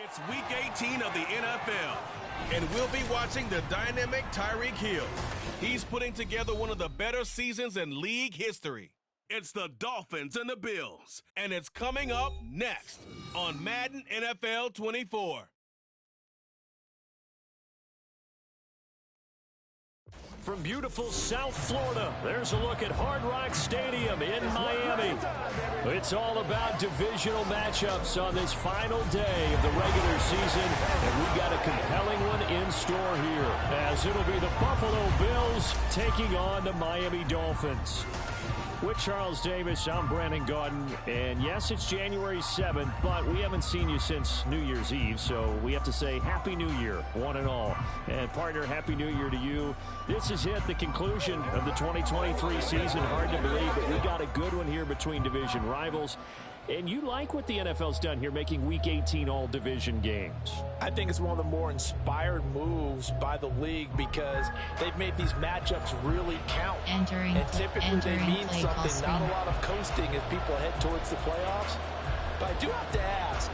It's Week 18 of the NFL, and we'll be watching the dynamic Tyreek Hill. He's putting together one of the better seasons in league history. It's the Dolphins and the Bills, and it's coming up next on Madden NFL 24. From beautiful South Florida, there's a look at Hard Rock Stadium in Miami. It's all about divisional matchups on this final day of the regular season, and we've got a compelling one in store here, as it'll be the Buffalo Bills taking on the Miami Dolphins. With Charles Davis, I'm Brandon Gaudin, and yes, it's January 7th, but we haven't seen you since New Year's Eve, so we have to say Happy New Year, one and all. And partner, Happy New Year to you. This is the conclusion of the 2023 season. Hard to believe, but we got a good one here between division rivals. And you like what the NFL's done here, making Week 18 all-division games. I think it's one of the more inspired moves by the league because they've made these matchups really count. And typically they mean something, not a lot of coasting as people head towards the playoffs. But I do have to ask,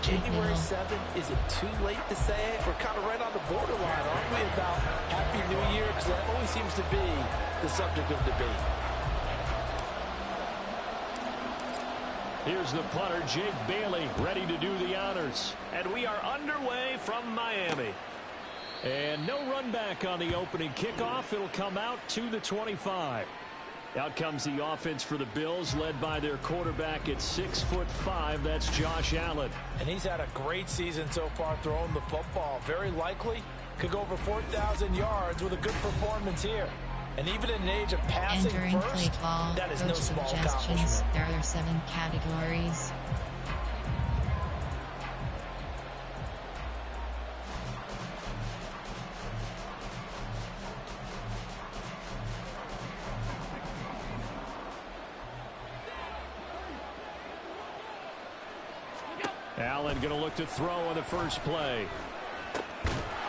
January 7th, is it too late to say it? We're kind of right on the borderline, aren't we, about Happy New Year? Because that always seems to be the subject of debate. Here's the punter, Jake Bailey, ready to do the honors. And we are underway from Miami. And no run back on the opening kickoff. It'll come out to the 25. Out comes the offense for the Bills, led by their quarterback at 6'5". That's Josh Allen. And he's had a great season so far throwing the football. Very likely could go over 4,000 yards with a good performance here. And even in an age of passing first, that is no small accomplishment. There are 7 categories. Allen going to look to throw on the first play.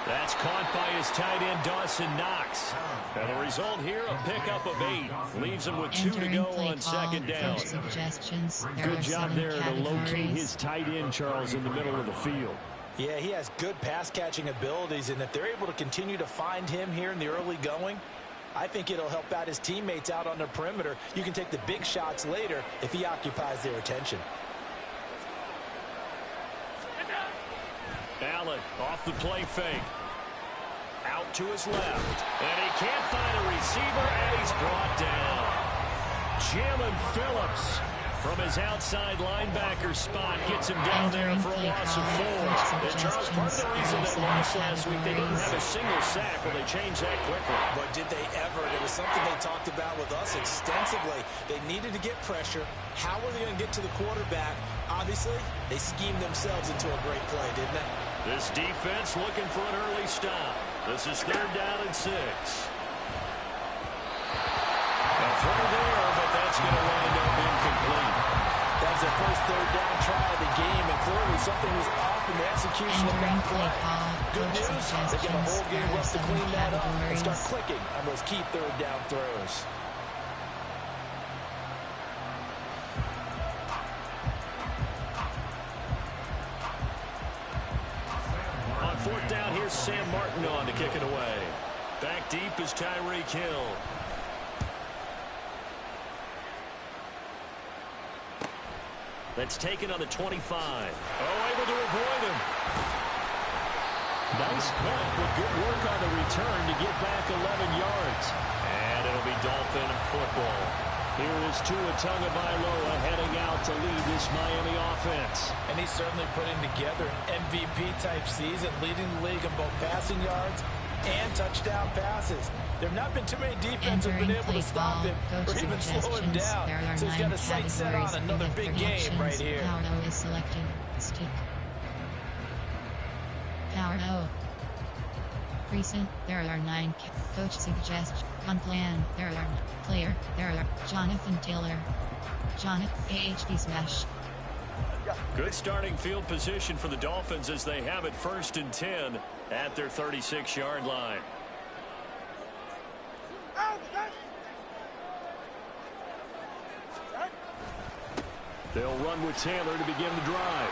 That's caught by his tight end, Dawson Knox. And the result here, a pickup of 8. Leaves him with 2 to go on second down. Good job there to locate his tight end, Charles, in the middle of the field. Yeah, he has good pass-catching abilities, and if they're able to continue to find him here in the early going, I think it'll help out his teammates out on the perimeter. You can take the big shots later if he occupies their attention. Allen off the play fake. Out to his left. And he can't find a receiver, and he's brought down. Jalen Phillips from his outside linebacker spot gets him down there for a loss of 4. And Charles, part of the reason they lost last week, they didn't have a single sack. Well, they changed that quickly. But did they ever? It was something they talked about with us extensively. They needed to get pressure. How were they going to get to the quarterback? Obviously, they schemed themselves into a great play, didn't they? This defense looking for an early stop. This is 3rd down and 6. A throw there, but that's going to wind up incomplete. That was their first 3rd down try of the game, and clearly something was off in the execution of that play. Good news, they got a whole game left to clean that up and start clicking on those key 3rd down throws. On 4th down, here's Sam Martin on to kick it away. Back deep is Tyreek Hill. That's taken on the 25. Oh, able to avoid him. Nice punt, but good work on the return to get back 11 yards. And it'll be Dolphin football. Here is Tua Tagovailoa heading out to lead this Miami offense. And he's certainly putting together an MVP-type season, leading the league in both passing yards and touchdown passes. There have not been too many defenses that have been able to stop him or even slow him down. So he's got a sight set on another big game right here. Power O is selected. Stick. Power O. Recent, there are 9. Coach suggests. On plan, there are. Player, there are. Jonathan Taylor. Jonathan AHD smash. Good starting field position for the Dolphins as they have it 1st and 10 at their 36-yard line. They'll run with Taylor to begin the drive.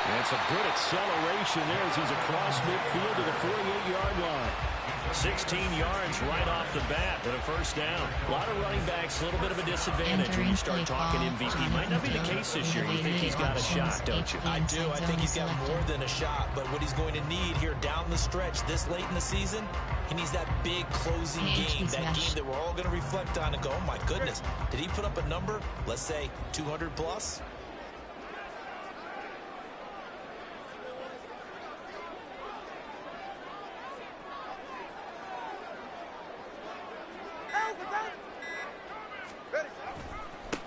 And some good acceleration there as he's across midfield to the 48-yard line. 16 yards right off the bat and a first down. A lot of running backs, a little bit of a disadvantage when you start talking MVP. Might not be the case this year. You think he's got a shot, don't you? I do. I think he's got more than a shot. But what he's going to need here down the stretch this late in the season, he needs that big closing game, that game that we're all going to reflect on and go, oh, my goodness, did he put up a number, let's say 200 plus?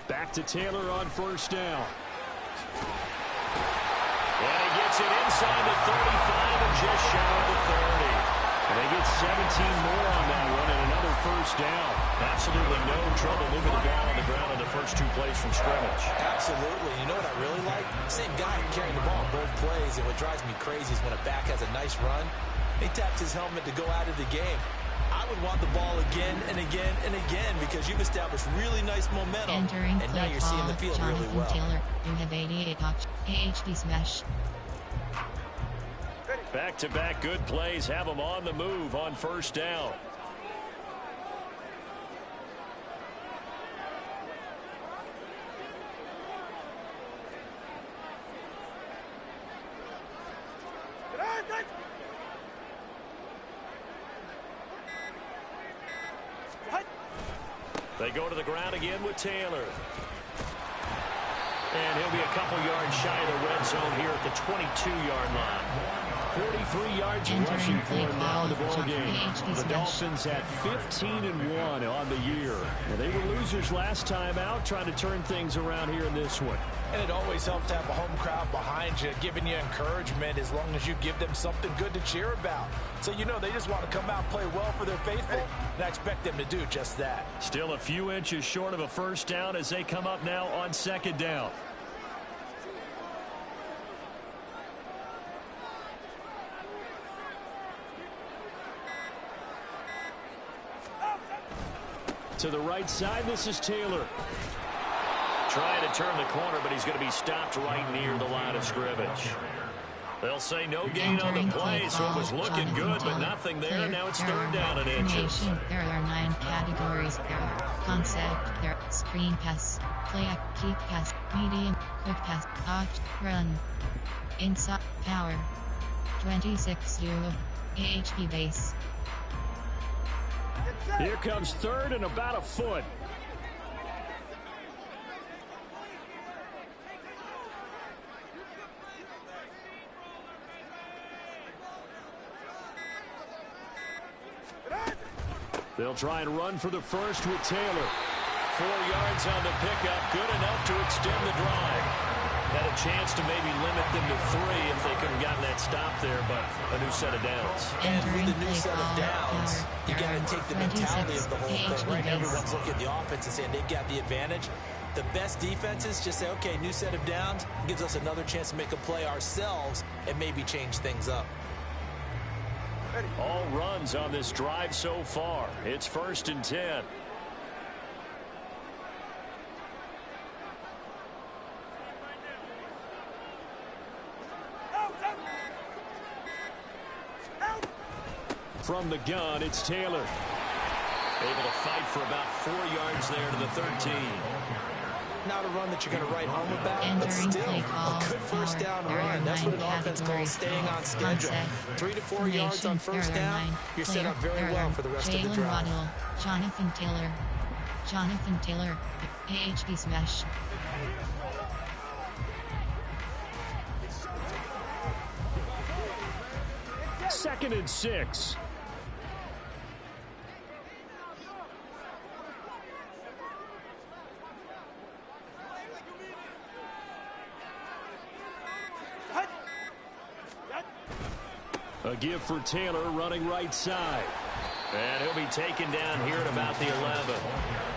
Back to Taylor on first down. And he gets it inside the 35 and just shy of the 30. And they get 17 more on that one and another first down. Absolutely no trouble moving the ball on the ground on the first 2 plays from scrimmage. Absolutely. You know what I really like? Same guy carrying the ball on both plays, and what drives me crazy is when a back has a nice run, he taps his helmet to go out of the game. I would want the ball again and again and again because you've established really nice momentum, and now you're seeing the field really well. Taylor, you have 88 touch, AHD smash. Back-to-back good plays have them on the move on first down. They go to the ground again with Taylor. And he'll be a couple yards shy of the red zone here at the 22-yard line. 43 yards rushing for him now in the ball game. The Dolphins at 15-1 on the year. Well, they were losers last time out, trying to turn things around here in this one. And it always helps to have a home crowd behind you, giving you encouragement as long as you give them something good to cheer about. So, you know, they just want to come out and play well for their faithful, and I expect them to do just that. Still a few inches short of a first down as they come up now on second down. To the right side, this is Taylor. Trying to turn the corner, but he's going to be stopped right near the line of scrimmage. They'll say no gain on the play, so it was looking good, but nothing there. Now it's third down and inches. There are 9 categories. There are concept, there are screen pass, play, keep pass, medium, quick pass, opt, run, inside, power, 26 euro, AHP base. Here comes third and about a foot. They'll try and run for the first with Taylor. 4 yards on the pickup, good enough to extend the drive. Had a chance to maybe limit them to 3 if they could have gotten that stop there, but a new set of downs. And with a new set of downs, you got to take the mentality of the whole thing. Right now, everyone's looking at the offense and saying they've got the advantage. The best defenses just say, okay, new set of downs, gives us another chance to make a play ourselves and maybe change things up. All runs on this drive so far. It's 1st and 10. From the gun, it's Taylor. Able to fight for about 4 yards there to the 13. Not a run that you're going to write home about, but still a good first down run. That's what an offense calls staying on schedule. 3 to 4 yards on first down, you're set up very well for the rest of the drive. Jonathan Taylor, AHD smash. Second and 6. A give for Taylor running right side. And he'll be taken down here at about the 11.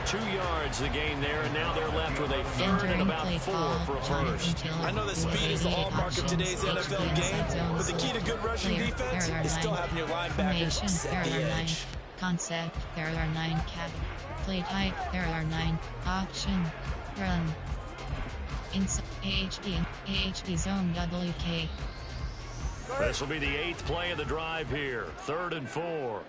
2 yards the gain there, and now they're left with a third and about 4 for a first. I know that speed is the hallmark of today's NFL game, but the key to good rushing defense is still having your linebackers set the edge. Concept, there are 9 categories. Play type, there are 9. Option, run. Inside AHD zone WK. This will be the 8th play of the drive here. 3rd and 4.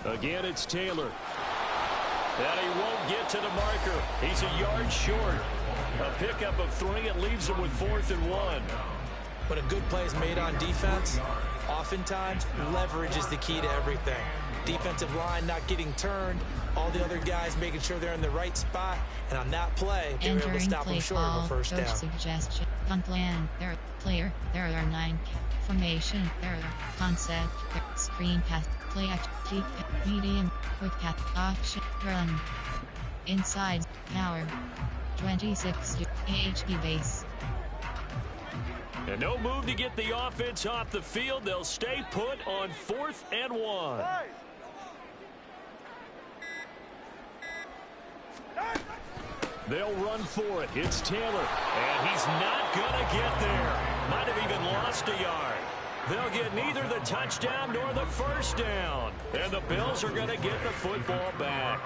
Again, it's Taylor. And he won't get to the marker. He's a yard short. A pickup of 3. It leaves him with 4th and 1. When a good play is made on defense, oftentimes leverage is the key to everything. Defensive line not getting turned, all the other guys making sure they're in the right spot, and on that play, they were able to stop them short of a first down. Suggestion. Punt plan. There. Player. There are 9. Formation. There. Concept. There. Screen pass. Play action. Keep. Medium. Quick pass. Option. Run. Inside. Power. 26. AHP base. And no move to get the offense off the field. They'll stay put on 4th and 1. They'll run for it. It's Taylor. And he's not going to get there. Might have even lost a yard. They'll get neither the touchdown nor the first down. And the Bills are going to get the football back.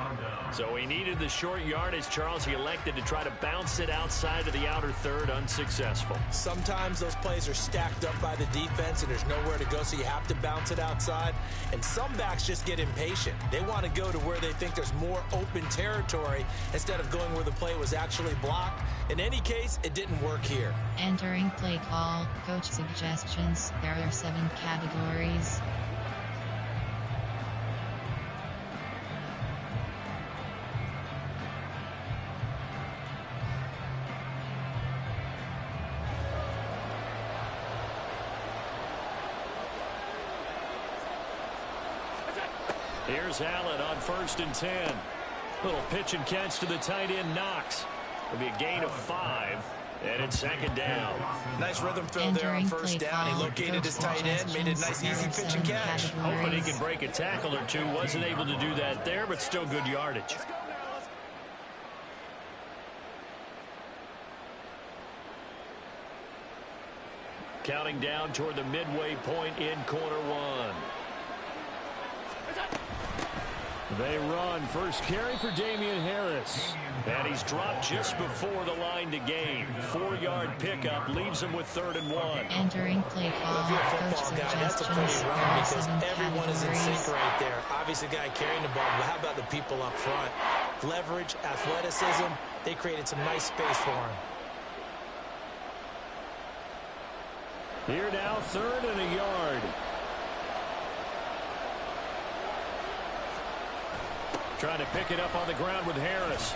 So he needed the short yardage, Charles. He elected to try to bounce it outside of the outer third, unsuccessful. Sometimes those plays are stacked up by the defense and there's nowhere to go, so you have to bounce it outside. And some backs just get impatient. They want to go to where they think there's more open territory instead of going where the play was actually blocked. In any case, it didn't work here. Entering play call, coach suggestions. There are 7 categories. Here's Allen on 1st and 10. Little pitch and catch to the tight end, Knox. It'll be a gain of 5, and it's 2nd down. Nice rhythm throw there on 1st down. He located his tight end, made a nice easy pitch and catch. Hoping he can break a tackle or two. Wasn't able to do that there, but still good yardage. Counting down toward the midway point in quarter 1. They run. First carry for Damian Harris. And he's dropped just before the line to gain. 4-yard pickup leaves him with 3rd and 1. Entering play call. If you're a football guy, that's a pretty run because everyone is in sync right there. Obviously, the guy carrying the ball, but how about the people up front? Leverage, athleticism, they created some nice space for him. Here now, 3rd and a yard. Trying to pick it up on the ground with Harris.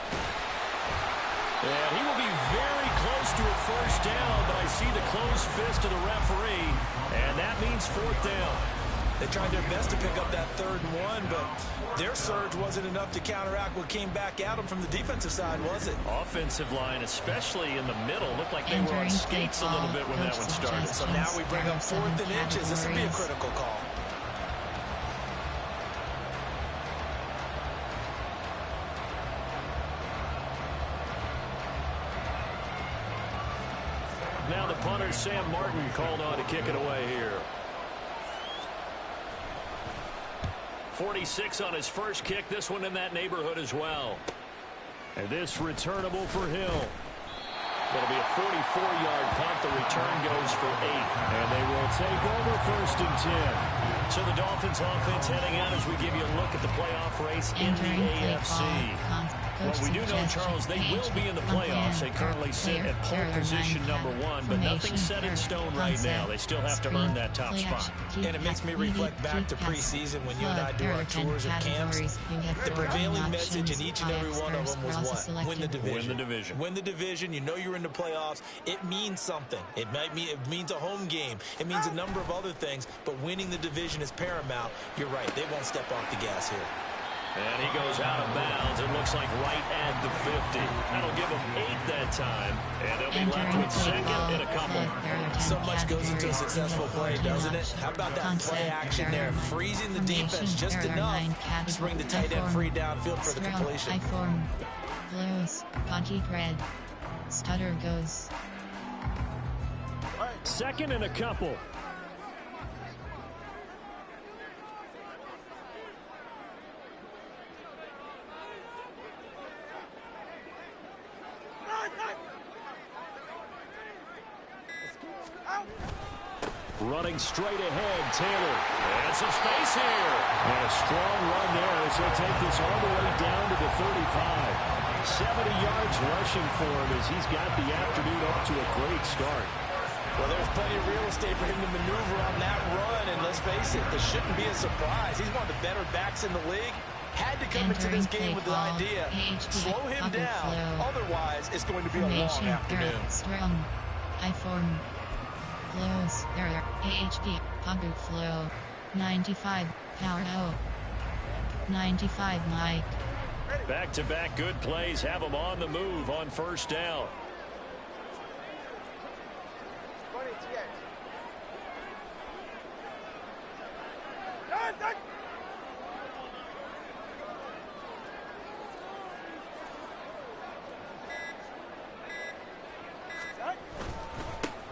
And he will be very close to a first down, but I see the closed fist of the referee, and that means 4th down. They tried their best to pick up that 3rd and 1, but their surge wasn't enough to counteract what came back at them from the defensive side, was it? Offensive line, especially in the middle, looked like they were on skates a little bit when that one started. So now we bring up 4th and inches. This would be a critical call. Now the punter, Sam Martin, called on to kick it away here. 46 on his first kick. This one in that neighborhood as well. And this returnable for Hill. That'll be a 44-yard punt. The return goes for 8. And they will take over 1st and 10. So the Dolphins offense heading out as we give you a look at the playoff race in the AFC. Well, we do know, Charles, they will be in the playoffs. They currently sit at pole position number 1, but nothing's set in stone right now. They still have to earn that top spot. And it makes me reflect back to preseason when you and I do our tours of camps. The prevailing message in each and every one of them was what? Win the division. Win the division. Win the division. You know you're in the playoffs. It means something. It means a home game. It means a number of other things, but winning the division is paramount. You're right. They won't step off the gas here. And he goes out of bounds. It looks like right at the 50. That'll give him 8 that time. And they'll be left with 2nd and a couple. So much goes into a successful play, doesn't it? How about that play action there? Freezing the defense just enough to bring the tight end free downfield for the completion. I form. Blues. Conky red. Stutter goes. 2nd and a couple. Running straight ahead, Taylor. And some space here. And a strong run there as he'll take this all the way down to the 35. 70 yards rushing for him as he's got the afternoon off to a great start. Well, there's plenty of real estate for him to maneuver on that run, and let's face it, this shouldn't be a surprise. He's one of the better backs in the league. Had to come into this game with the idea, slow him down, otherwise it's going to be a long afternoon. Strong. I form. Close. There. AHP. Pocket flow. 95. Power O. 95 Mike. Back-to-back good plays have him on the move on first down.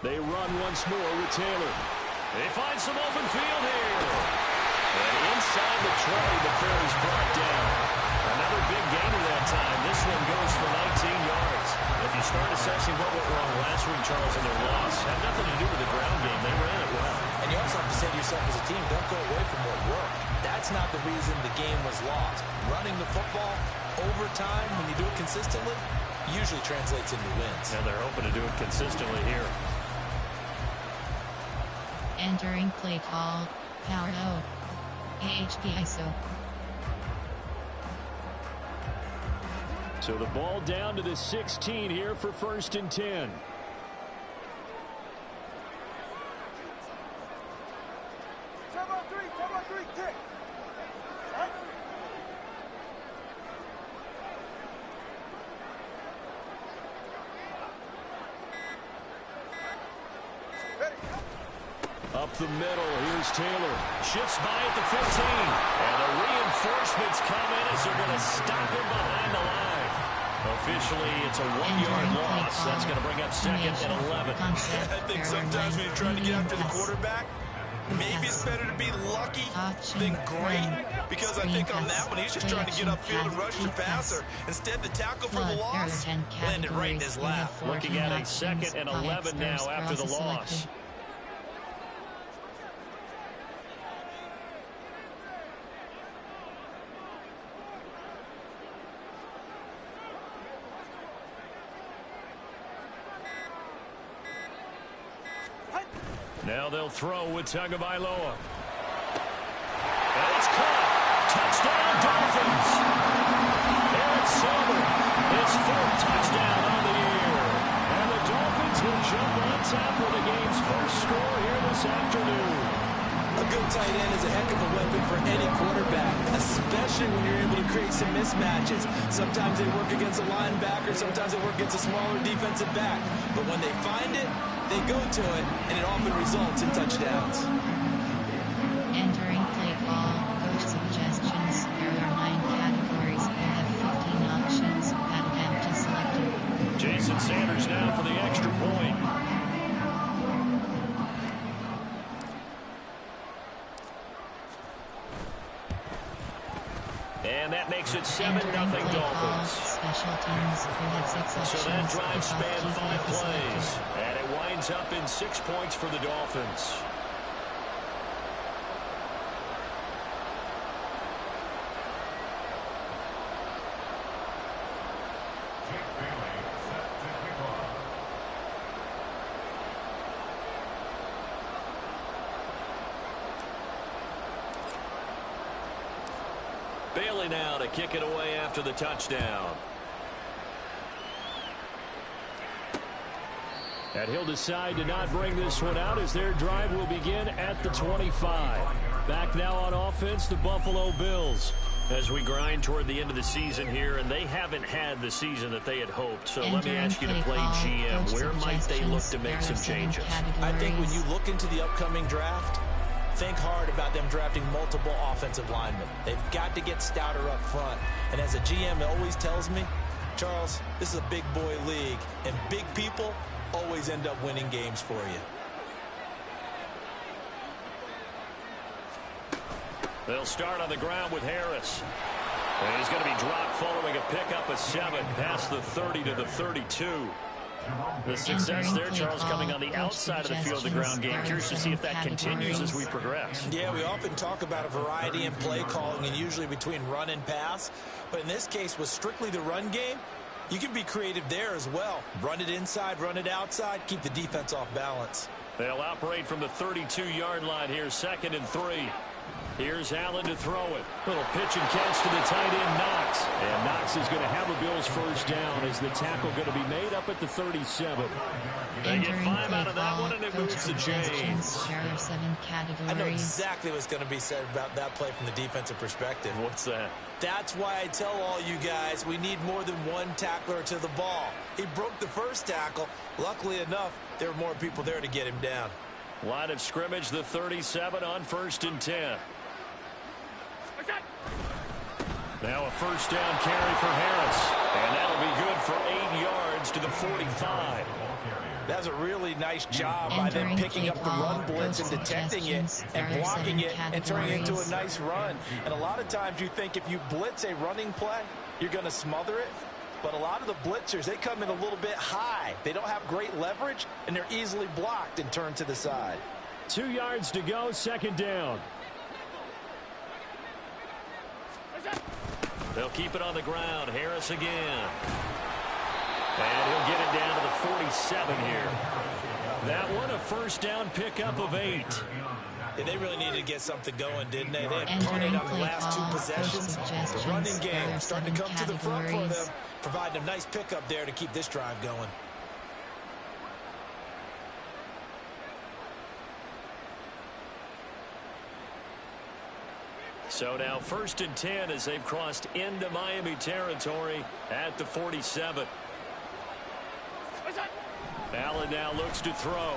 They run once more with Taylor. They find some open field here. And inside the 20, the Ferry's brought down. Another big gainer that time. This one goes for 19 yards. If you start assessing what went wrong last week, Charles, in their loss, had nothing to do with the ground game. They ran it well. And you also have to say to yourself as a team, don't go away from what worked. That's not the reason the game was lost. Running the football over time, when you do it consistently, usually translates into wins. And they're hoping to do it consistently here. Entering play call. Power O. AHP ISO. So the ball down to the 16 here for 1st and 10. Up the middle, here's Taylor. Shifts by at the 15. And the reinforcements come in as they're going to stop him behind the line. Officially, it's a 1-yard loss. That's going to bring up 2nd and 11. I think sometimes when you're trying to get after the quarterback, maybe it's better to be lucky than great. Because I think on that one, he's just trying to get upfield and rush the passer. Instead, the tackle for the loss landed right in his lap. Looking at a 2nd and 11 now after the loss. Now they'll throw with Tagovailoa. And it's caught. Touchdown, Dolphins. Eric Silver, his 4th touchdown on the year. And the Dolphins will jump on top with the game's first score here this afternoon. A good tight end is a heck of a weapon for any quarterback, especially when you're able to create some mismatches. Sometimes they work against a linebacker, sometimes they work against a smaller defensive back. But when they find it, they go to it, and it often results in touchdowns. Entering play call. Coach suggestions. There are 9 categories. You have 15 options. Add empty selected. Jason Sanders now for the extra point. And that makes it 7-0 Dolphins. Special teams. You have 6 options. So that drive spanned 5 plays. And it winds up in 6 points for the Dolphins. Bailey now to kick it away after the touchdown. And he'll decide to not bring this one out as their drive will begin at the 25. Back now on offense, the Buffalo Bills. As we grind toward the end of the season here, and they haven't had the season that they had hoped. So let me ask you to play GM. Where might they look to make some changes? I think when you look into the upcoming draft, think hard about them drafting multiple offensive linemen. They've got to get stouter up front. And as a GM, it always tells me, Charles, this is a big boy league, and big people always end up winning games for you. They'll start on the ground with Harris. And he's going to be dropped following a pickup of 7 past the 30 to the 32. The success there, Charles, coming on the outside of the field of the ground game. Curious to see if that continues as we progress. Yeah, we often talk about a variety in play calling and usually between run and pass. But in this case, with strictly the run game, you can be creative there as well. Run it inside, run it outside, keep the defense off balance. They'll operate from the 32-yard line here, 2nd and 3. Here's Allen to throw it. Little pitch and catch to the tight end, Knox. And Knox is going to have a Bills first down as the tackle going to be made up at the 37. They get 5 out of that one, and it moves the chains. I know exactly what's going to be said about that play from the defensive perspective. What's that? That's why I tell all you guys we need more than one tackler to the ball. He broke the first tackle. Luckily enough, there were more people there to get him down. Line of scrimmage, the 37 on 1st and 10. Now a first down carry for Harris. And that'll be good for 8 yards to the 45. That's a really nice job by them picking up the run blitz and detecting it and blocking it and turning it into a nice run. And a lot of times you think if you blitz a running play, you're going to smother it. But a lot of the blitzers, they come in a little bit high. They don't have great leverage, and they're easily blocked and turned to the side. 2 yards to go, 2nd down. They'll keep it on the ground. Harris again. And he'll get it down to the 47 here. That one a first down pickup of 8. Yeah, they really needed to get something going, didn't they? They had punted on the last 2 possessions. The running game starting to come to the front for them, providing a nice pickup there to keep this drive going. So now 1st and 10 as they've crossed into Miami territory at the 47. Allen now looks to throw.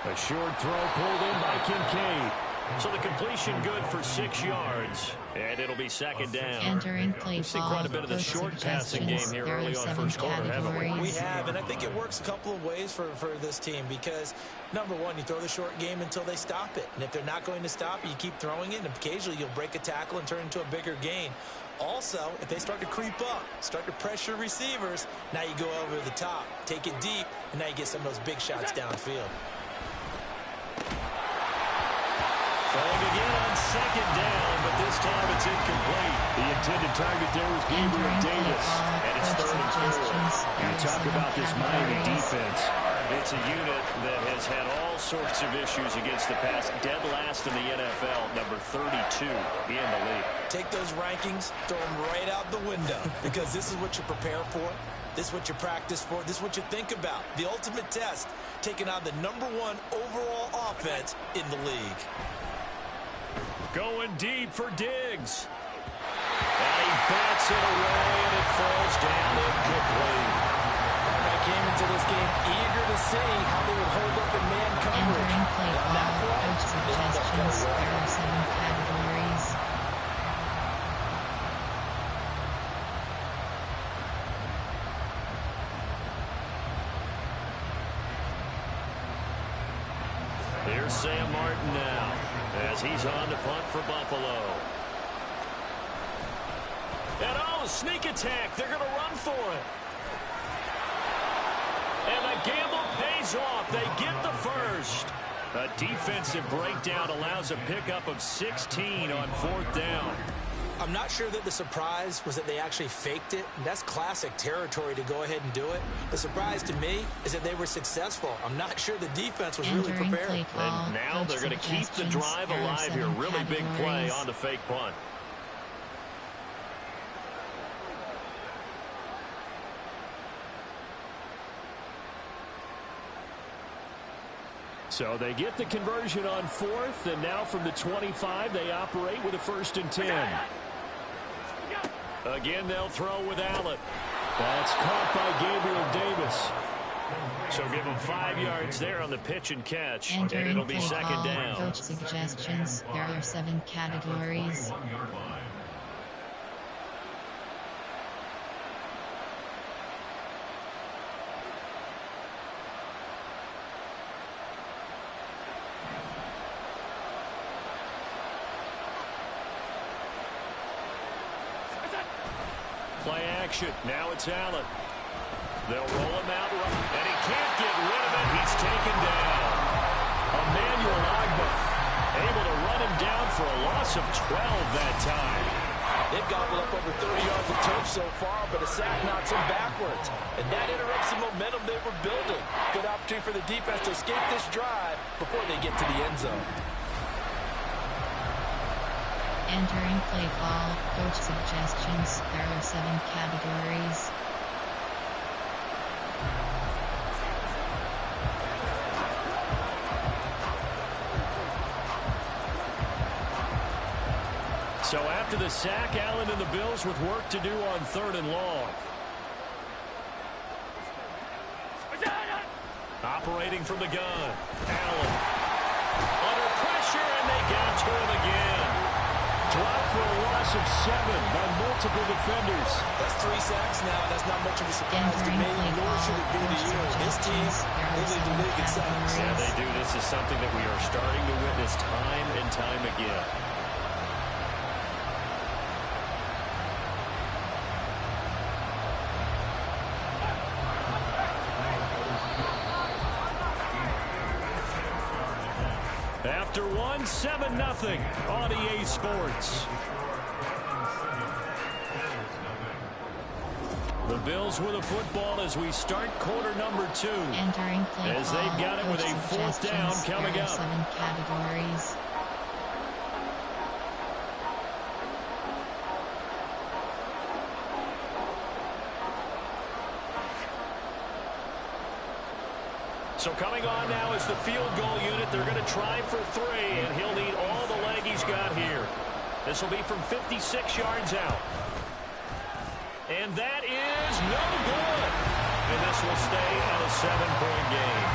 A short throw pulled in by Kincaid. So the completion good for 6 yards. And it'll be 2nd down. Entering play We've seen quite a bit of the short passing game here early on first quarter, haven't we? We have, and I think it works a couple of ways for this team because, number one, you throw the short game until they stop it. And if they're not going to stop it, you keep throwing it, and occasionally you'll break a tackle and turn into a bigger gain. Also, if they start to creep up, start to pressure receivers, now you go over the top, take it deep, and now you get some of those big shots downfield. Throwing again on 2nd down, but this time it's incomplete. The intended target there was Gabriel Davis, and it's 3rd and 4. You talk about this Miami defense. It's a unit that has had all sorts of issues against the pass. Dead last in the NFL, number 32 in the league. Take those rankings, throw them right out the window, because this is what you prepare for. This is what you practice for. This is what you think about. The ultimate test, taking on the number 1 overall offense in the league. Going deep for Diggs. And he bats it away, and it falls down incomplete. And I came into this game eager to see how they would hold up in man coverage. Entering play call, coach suggestions, there are 7 categories. Here's Sam Martin now as he's on to punt for Buffalo. And sneak attack. They're going to run for it. And the gamble pays off. They get the first. A defensive breakdown allows a pickup of 16 on 4th down. I'm not sure that the surprise was that they actually faked it. That's classic territory to go ahead and do it. The surprise to me is that they were successful. I'm not sure the defense was really prepared. And now they're going to keep the drive alive here. Really big play on the fake punt. So they get the conversion on 4th, and now from the 25, they operate with a 1st and 10. Again, they'll throw with Allen. That's caught by Gabriel Davis. So give him 5 yards there on the pitch and catch, and it'll be 2nd down. Coach suggestions, there are 7 categories. Play action. Now it's Allen. They'll roll him out, and he can't get rid of it. He's taken down. Emmanuel Agba able to run him down for a loss of 12 that time. They've gobbled up over 30 yards of turf so far, but a sack knocks them backwards. And that interrupts the momentum they were building. Good opportunity for the defense to escape this drive before they get to the end zone. Entering play call, coach suggestions. There are 7 categories. So after the sack, Allen and the Bills with work to do on 3rd and long. Operating from the gun. Allen. Under pressure, and they got to him again. Dropped for a loss of 7 by multiple defenders. That's 3 sacks now. That's not much of a surprise to me, nor should it be to you. This team, they lead the league in sacks. Yeah, they do. This is something that we are starting to witness time and time again. After 7-0 on EA Sports. The Bills with a football as we start quarter number 2. Entering play as they've got it with a 4th down coming up. 7 categories. So coming on now is the field goal unit. They're going to try for 3, and he'll need all the leg he's got here. This will be from 56 yards out. And that is no good. And this will stay at a 7-point game.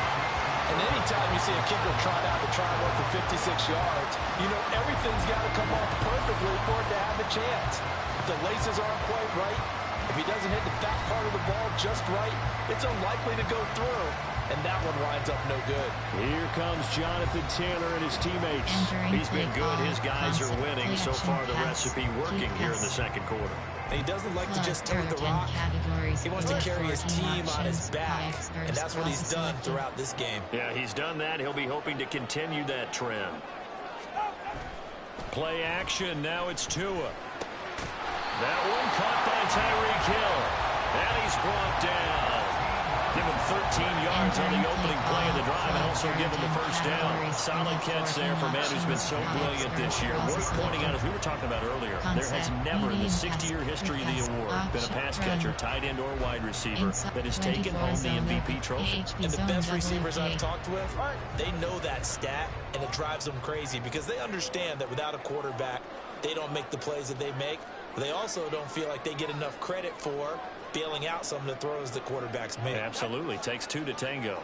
And anytime you see a kicker trot out to try and work for 56 yards, you know everything's got to come off perfectly for it to have a chance. If the laces aren't quite right, if he doesn't hit the back part of the ball just right, it's unlikely to go through. And that one winds up no good. Here comes Jonathan Taylor and his teammates. He's been good. His guys are winning. So far, the recipe working here in the 2nd quarter. And he doesn't like to just tote the rock. He wants to carry his team on his back. And that's what he's done throughout this game. Yeah, he's done that. He'll be hoping to continue that trend. Play action. Now it's Tua. That one caught by Tyreek Hill. And he's brought down. Give him 13 yards on the opening play of the drive and also give him the 1st down. Solid catch there for a man who's been so brilliant this year. Worth pointing out, as we were talking about earlier, there has never in the 60-year history of the award been a pass catcher, tight end, or wide receiver that has taken home the MVP trophy. And the best receivers I've talked with, they know that stat, and it drives them crazy because they understand that without a quarterback, they don't make the plays that they make. They also don't feel like they get enough credit for bailing out some of the throws the quarterbacks make. Absolutely. Takes 2 to tango.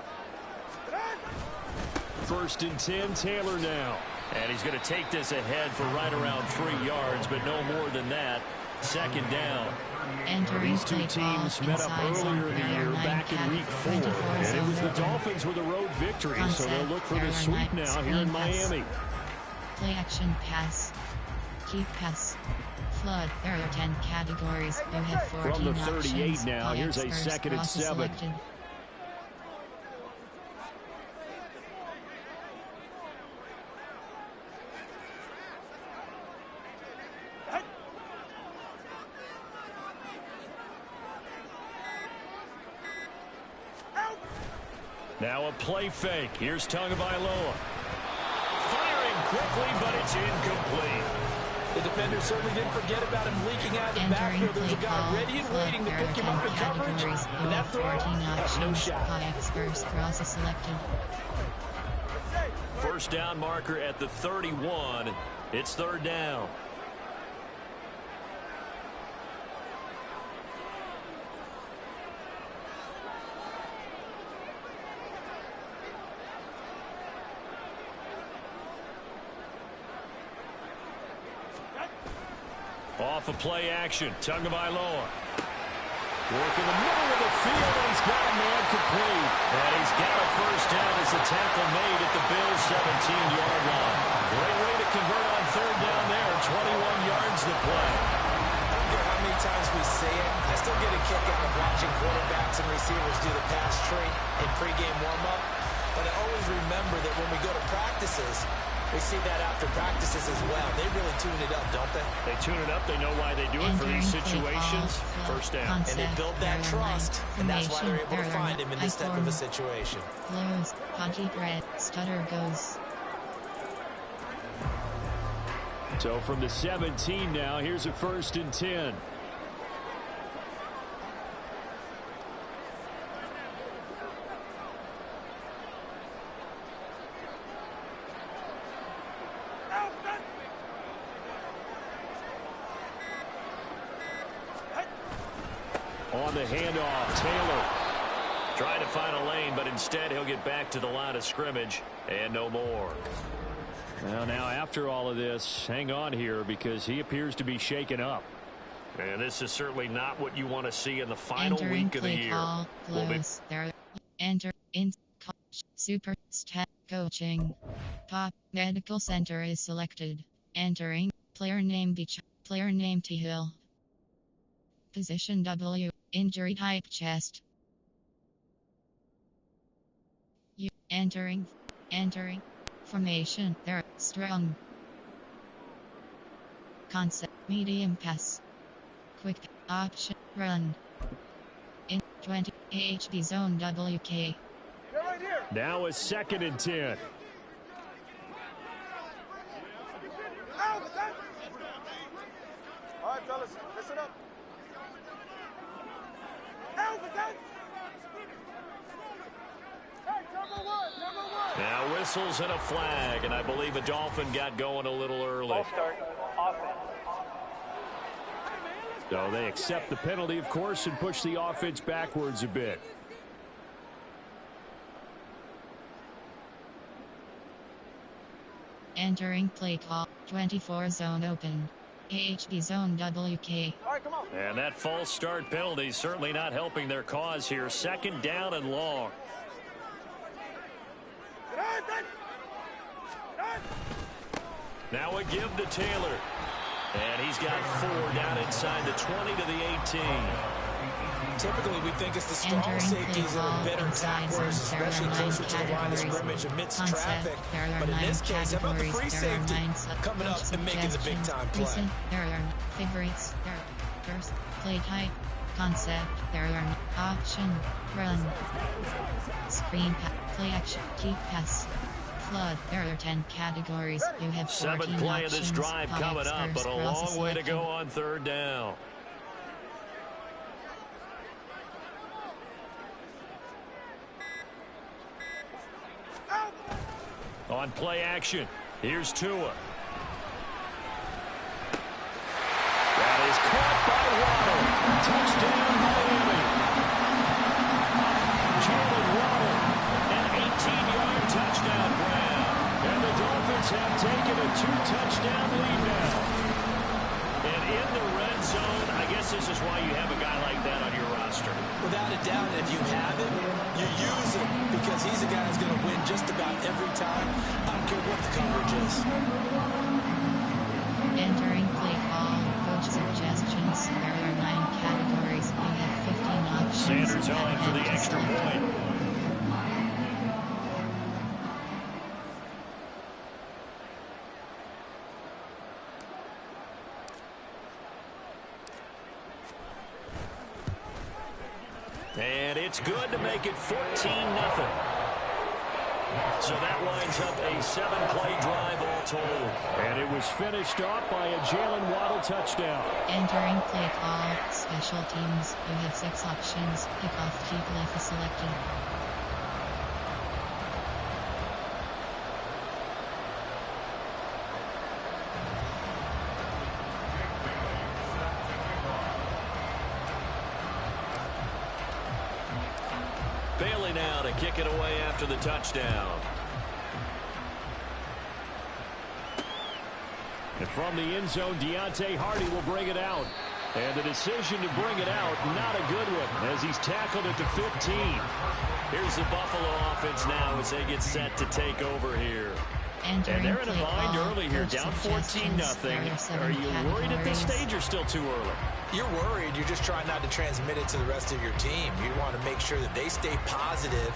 1st and 10, Taylor now. And he's going to take this ahead for right around 3 yards, but no more than that. 2nd down. These 2 teams met up earlier in the year, back in week 4. And it was the Dolphins with a road victory, so they'll look for the sweep now here in Miami. Play action pass. Keep pass. Flood. There are 10 categories. You have 14 from the 38 options. now. Here's a 2nd and 7. Selected. Now a play fake. Here's Tagovailoa. Firing quickly, but it's incomplete. The defender certainly didn't forget about him leaking out of the backfield. There's a guy ready and waiting to pick him up in coverage. And that throw has no shot. First down marker at the 31. It's 3rd down. Off of play action, Tagovailoa. Work in the middle of the field, and he's got a man complete. And he's got a 1st down as the tackle made at the Bills' 17-yard line. Great way to convert on 3rd down there. 21 yards the play. I don't care how many times we see it, I still get a kick out of watching quarterbacks and receivers do the pass tree in pregame warm-up. But I always remember that when we go to practices, we see that after practices as well. They really tune it up, don't they? They tune it up. They know why they do it for these situations. First down. And they build that trust, and that's why they're able to find him in this type of a situation. Close, hockey red, stutter goes. So from the 17 now, here's a 1st and 10. On the handoff, Taylor trying to find a lane, but instead he'll get back to the line of scrimmage and no more. Well, now after all of this, hang on here because he appears to be shaken up. And this is certainly not what you want to see in the final week of the year. Call, close, there, enter, in, coach, super, stat, coaching. Pop, medical center is selected. Entering, player name Beach, player name T. Hill. Position W, injury type chest. You, entering, formation, there, strong. Concept, medium pass. Quick, option, run. In, 20, AHD zone WK. Now a 2nd and 10. All right, fellas, listen up. Now whistles and a flag, and I believe a Dolphin got going a little early. Ball start, offense. So they accept the penalty, of course, and push the offense backwards a bit. Entering play call, 24 zone open. AHD zone WK. All right, come on. And that false start penalty certainly not helping their cause here. 2nd down and long. Now a give to Taylor. And he's got 4 down inside the 20 to the 18. Typically, we think it's the strong safeties that are better tacklers, especially closer to the line of scrimmage amidst traffic. But in this case, how about the free safety coming up and making the big-time play? There are favorites. There are first play type, concept. There are option, run, screen pass, play action, keep pass. Flood. There are 10 categories. You have 14 7th play of this options. drive coming up, but a long way to go on 3rd down. On play action, here's Tua. That is caught by Waddle. Touchdown, Miami. Jalen Waddle, an 18-yard touchdown grab. And the Dolphins have taken a 2-touchdown lead now. And in the red zone, I guess this is why you have a guy like that on your roster. Without a doubt, if you have him, you use him because he's a guy who's going to win just about every time. I don't care what the coverage is. Entering play call, coach suggestions. There are 9 categories. You have 15 options. Sanders on for the extra point. And it's good to make it 14-0. So that lines up a 7-play drive all told. And it was finished off by a Jalen Waddle touchdown. Entering play call, special teams. You have 6 options. Kickoff kickoff is selected. Bailey now to kick it away after the touchdown. And from the end zone, Deontay Hardy will bring it out. And the decision to bring it out, not a good one, as he's tackled at the 15. Here's the Buffalo offense now as they get set to take over here. And they're in a bind early here, down 14-0. Are you worried at this stage or still too early? You're worried. You're just trying not to transmit it to the rest of your team. You want to make sure that they stay positive.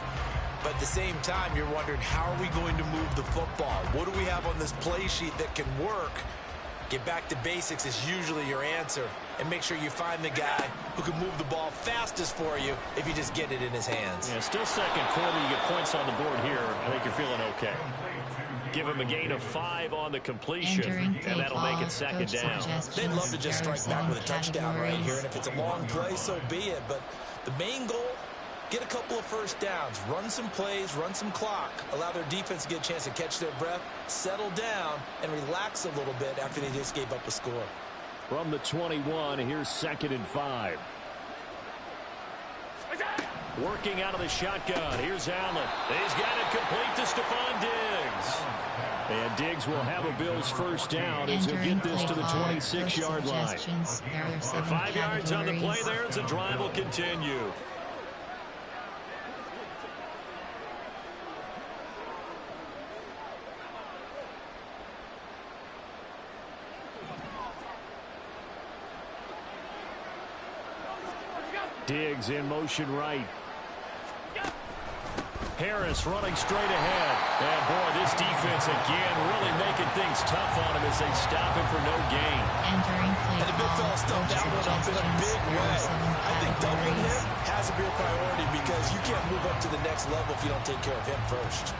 But at the same time, you're wondering, how are we going to move the football? What do we have on this play sheet that can work? Get back to basics is usually your answer. And make sure you find the guy who can move the ball fastest for you if you just get it in his hands. Yeah, still second quarter. You get points on the board here. I think you're feeling okay. Give him a gain of 5 on the completion, and that'll make it second down. They'd love to just strike back with a touchdown right here, and if it's a long play, so be it. But the main goal, get a couple of first downs, run some plays, run some clock, allow their defense to get a chance to catch their breath, settle down, and relax a little bit after they just gave up a score. From the 21, here's 2nd and 5. Working out of the shotgun. Here's Allen. He's got it complete to Stephon Diggs. And Diggs will have a Bills first down as he'll get this to the 26-yard line. 5 yards on the play there as the drive will continue. Diggs in motion right. Harris running straight ahead. And boy, this defense again really making things tough on him as they stop him for no gain. And the big fella stuffed that one up in a big way. I think doubling him has to be a priority because you can't move up to the next level if you don't take care of him first.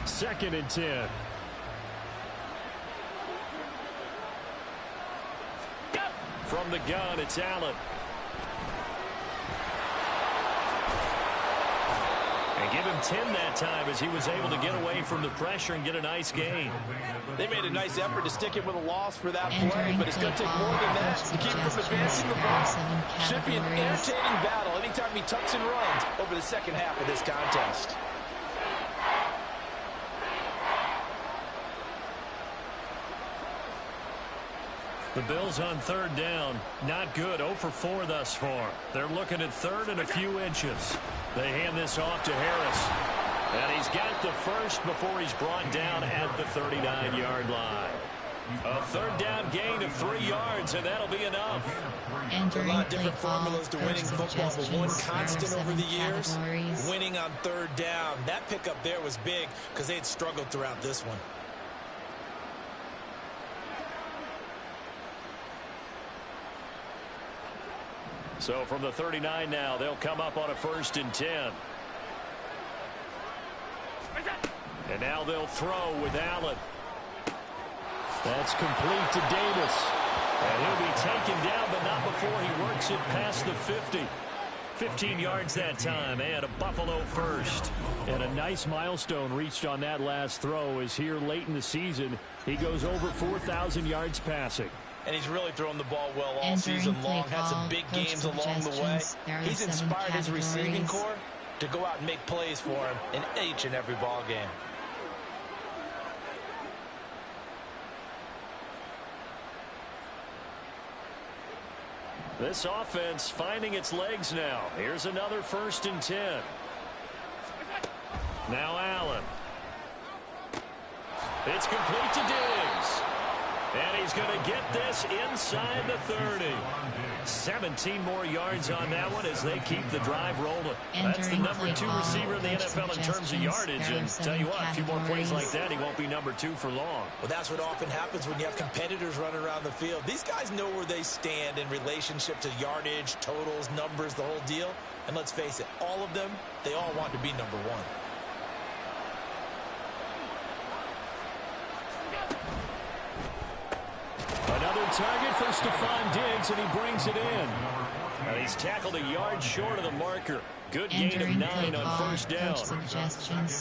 Second and 10. From the gun, it's Allen. And give him 10 that time as he was able to get away from the pressure and get a nice gain. They made a nice effort to stick him with a loss for that play, but it's going to take more than that to keep from advancing the ball. Should be an entertaining battle anytime he tucks and runs over the second half of this contest. The Bills on 3rd down. Not good. 0 for 4 thus far. They're looking at 3rd and a few inches. They hand this off to Harris. And he's got the first before he's brought down at the 39-yard line. A 3rd down gain of 3 yards, and that'll be enough. There are a lot of different formulas to winning football, but one constant over the years, winning on 3rd down. That pickup there was big because they had struggled throughout this one. So from the 39 now, they'll come up on a 1st and 10. And now they'll throw with Allen. That's complete to Davis. And he'll be taken down, but not before he works it past the 50. 15 yards that time, and a Buffalo first. And a nice milestone reached on that last throw as here late in the season, he goes over 4,000 yards passing. And he's really thrown the ball well all season long. Had some big games along the way. He's inspired his receiving corps to go out and make plays for him in each and every ball game. This offense finding its legs now. Here's another 1st and 10. Now Allen. It's complete to Diggs. And he's going to get this inside the 30. 17 more yards on that one as they keep the drive rolling. That's the number 2 receiver in the NFL in terms of yardage. And tell you what, a few more plays like that, he won't be number 2 for long. Well, that's what often happens when you have competitors running around the field. These guys know where they stand in relationship to yardage, totals, numbers, the whole deal. And let's face it, all of them, they all want to be number 1. Another target for Stephon Diggs, and he brings it in. And he's tackled a yard short of the marker. Good gain of 9 on 1st down.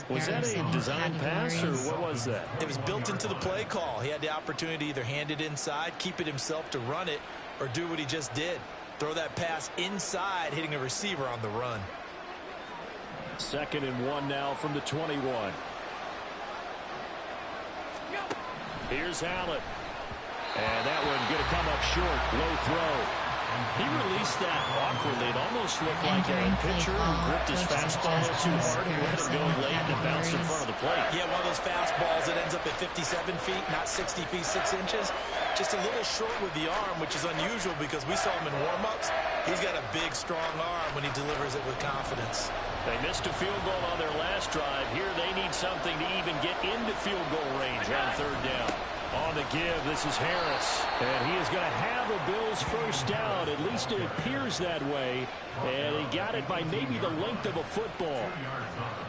Was that a design pass, or what was that? It was built into the play call. He had the opportunity to either hand it inside, keep it himself to run it, or do what he just did. Throw that pass inside, hitting a receiver on the run. 2nd and 1 now from the 21. Here's Allen. And that one going to come up short. Low throw. He released that awkwardly. It almost looked like a pitcher who gripped his fastball a little too hard and let it go late and it bounced in front of the plate. Yeah, one of those fastballs that ends up at 57 feet, not 60 feet, 6 inches. Just a little short with the arm, which is unusual because we saw him in warm-ups. He's got a big, strong arm when he delivers it with confidence. They missed a field goal on their last drive. Here they need something to even get into field goal range on third down. On the give, this is Harris. And he is going to have a Bills first down. At least it appears that way. And he got it by maybe the length of a football.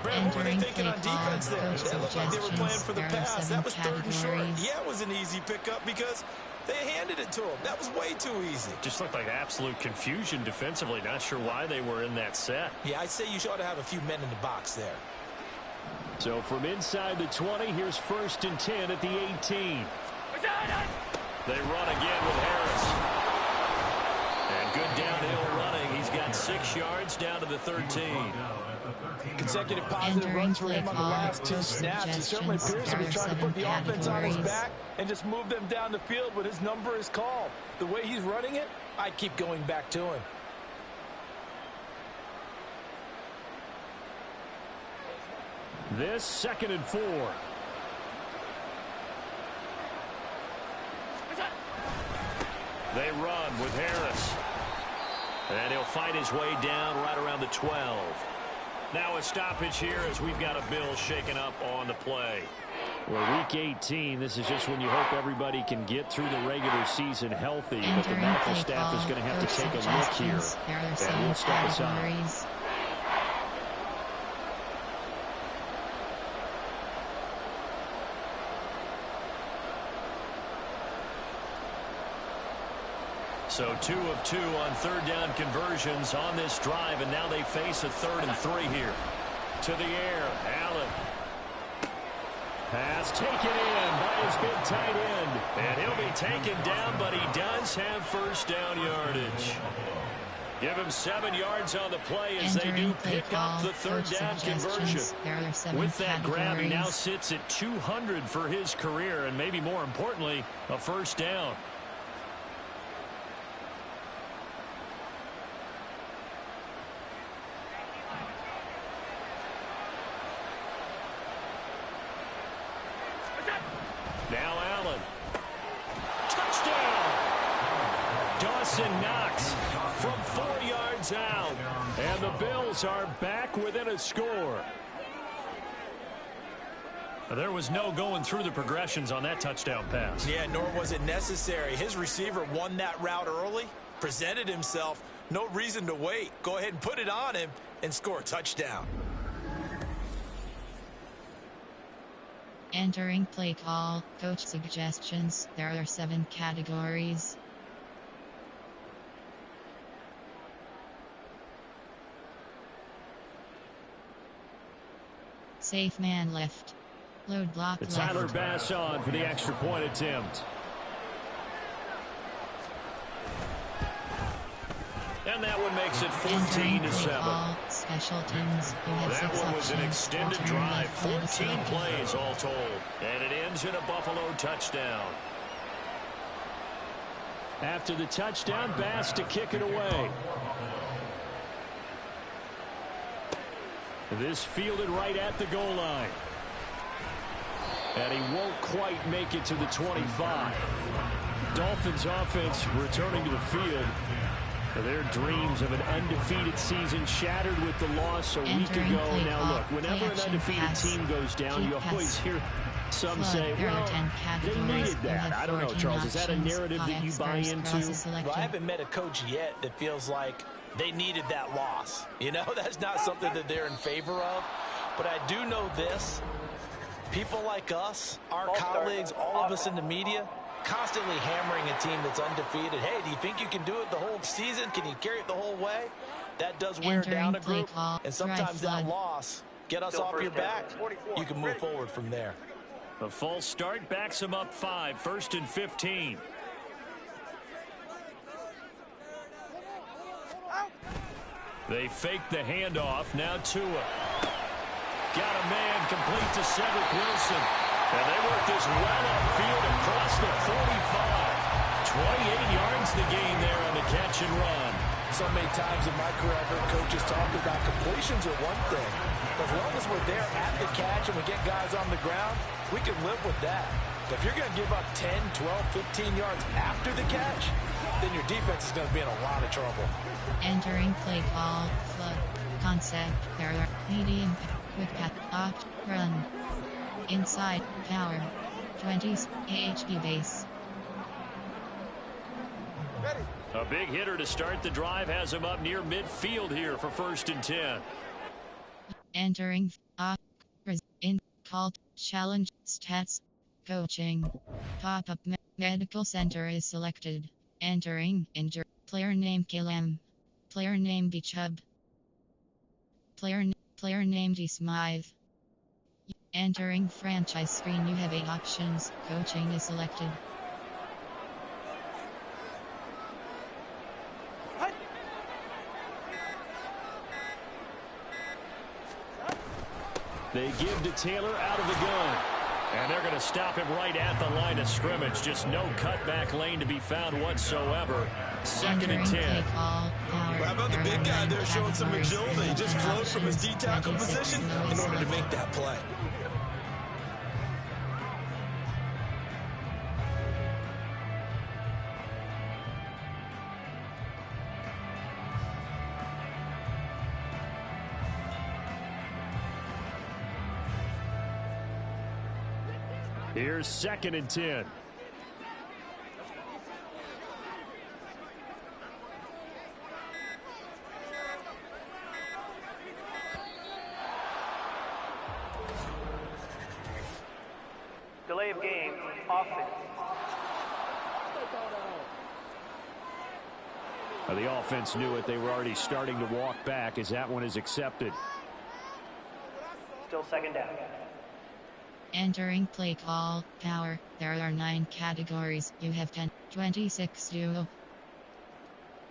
Brent, what were they thinking on defense there? That looked like they were playing for the pass. That was third and short. Yeah, it was an easy pickup because they handed it to him. That was way too easy. Just looked like absolute confusion defensively. Not sure why they were in that set. Yeah, I'd say you ought to have a few men in the box there. So from inside the 20, here's 1st and 10 at the 18. They run again with Harris. And good downhill running. He's got 6 yards down to the 13. Consecutive positive runs for him on the last 2 snaps. He certainly appears to be trying to put the offense on his back and just move them down the field when his number is called. The way he's running it, I keep going back to him. This 2nd and 4. They run with Harris. And he'll fight his way down right around the 12. Now a stoppage here as we've got a Bill shaken up on the play. Well, week 18, this is just when you hope everybody can get through the regular season healthy. But the medical staff is going to have to take a look here. And we'll step aside. So 2 of 2 on third down conversions on this drive, and now they face a 3rd and 3 here. To the air, Allen. Pass taken in by his big tight end. And he'll be taken down, but he does have first down yardage. Give him 7 yards on the play as they do pick up the third down conversion. With that grab, he now sits at 200 for his career, and maybe more importantly, a first down. Now Allen. Touchdown! Dawson Knox from 4 yards out. And the Bills are back within a score. There was no going through the progressions on that touchdown pass. Yeah, nor was it necessary. His receiver won that route early, presented himself. No reason to wait. Go ahead and put it on him and score a touchdown. Entering play call, coach suggestions. There are 7 categories. Safe man left. Load block left. Tyler Bass on for the extra point attempt. And that one makes it 14-7. Special teams. That one was an extended drive. 14 plays all told. And it ends in a Buffalo touchdown. After the touchdown, Bass to kick it away. This fielded right at the goal line. And he won't quite make it to the 25. Dolphins offense returning to the field. Their dreams of an undefeated season shattered with the loss a week ago. Now look, whenever an undefeated team goes down, you always hear some say, well, they needed that. I don't know, Charles. Is that a narrative that you buy into? Well, I haven't met a coach yet that feels like they needed that loss. You know, that's not something that they're in favor of. But I do know this. People like us, our colleagues, all of us in the media, constantly hammering a team that's undefeated. Hey, do you think you can do it the whole season? Can you carry it the whole way? That does wear down a group. And sometimes that loss, get us off your back. You can move forward from there. A false start backs him up 5, 1st and 15. They fake the handoff. Now Tua. Got a man complete to Cedric Wilson. And they work this well upfield across the 45. 28 yards the gain there on the catch and run. So many times in my career, I've heard coaches talk about completions are one thing. As long as we're there at the catch and we get guys on the ground, we can live with that. But if you're going to give up 10, 12, 15 yards after the catch, then your defense is going to be in a lot of trouble. Entering play call, flood, concept, error, medium, quick path, opt, run. Inside, power, 20s, AHP base. A big hitter to start the drive has him up near midfield here for 1st and 10. Entering, in, called, challenge, stats, coaching. Pop-up medical center is selected. Entering, injure, player name Kalem. Player name B Chubb. Player name D Smythe. Entering franchise screen, you have 8 options. Coaching is selected. They give to Taylor out of the gun. And they're going to stop him right at the line of scrimmage. Just no cutback lane to be found whatsoever. 2nd and 10. How about the big guy there showing some agility? He just flowed from his D-tackle position in order to make that play. Here's 2nd and 10. Delay of game, offense. The offense knew it. They were already starting to walk back as that one is accepted. Still 2nd down. Entering play call, power, there are 9 categories, you have 10, 26 duo.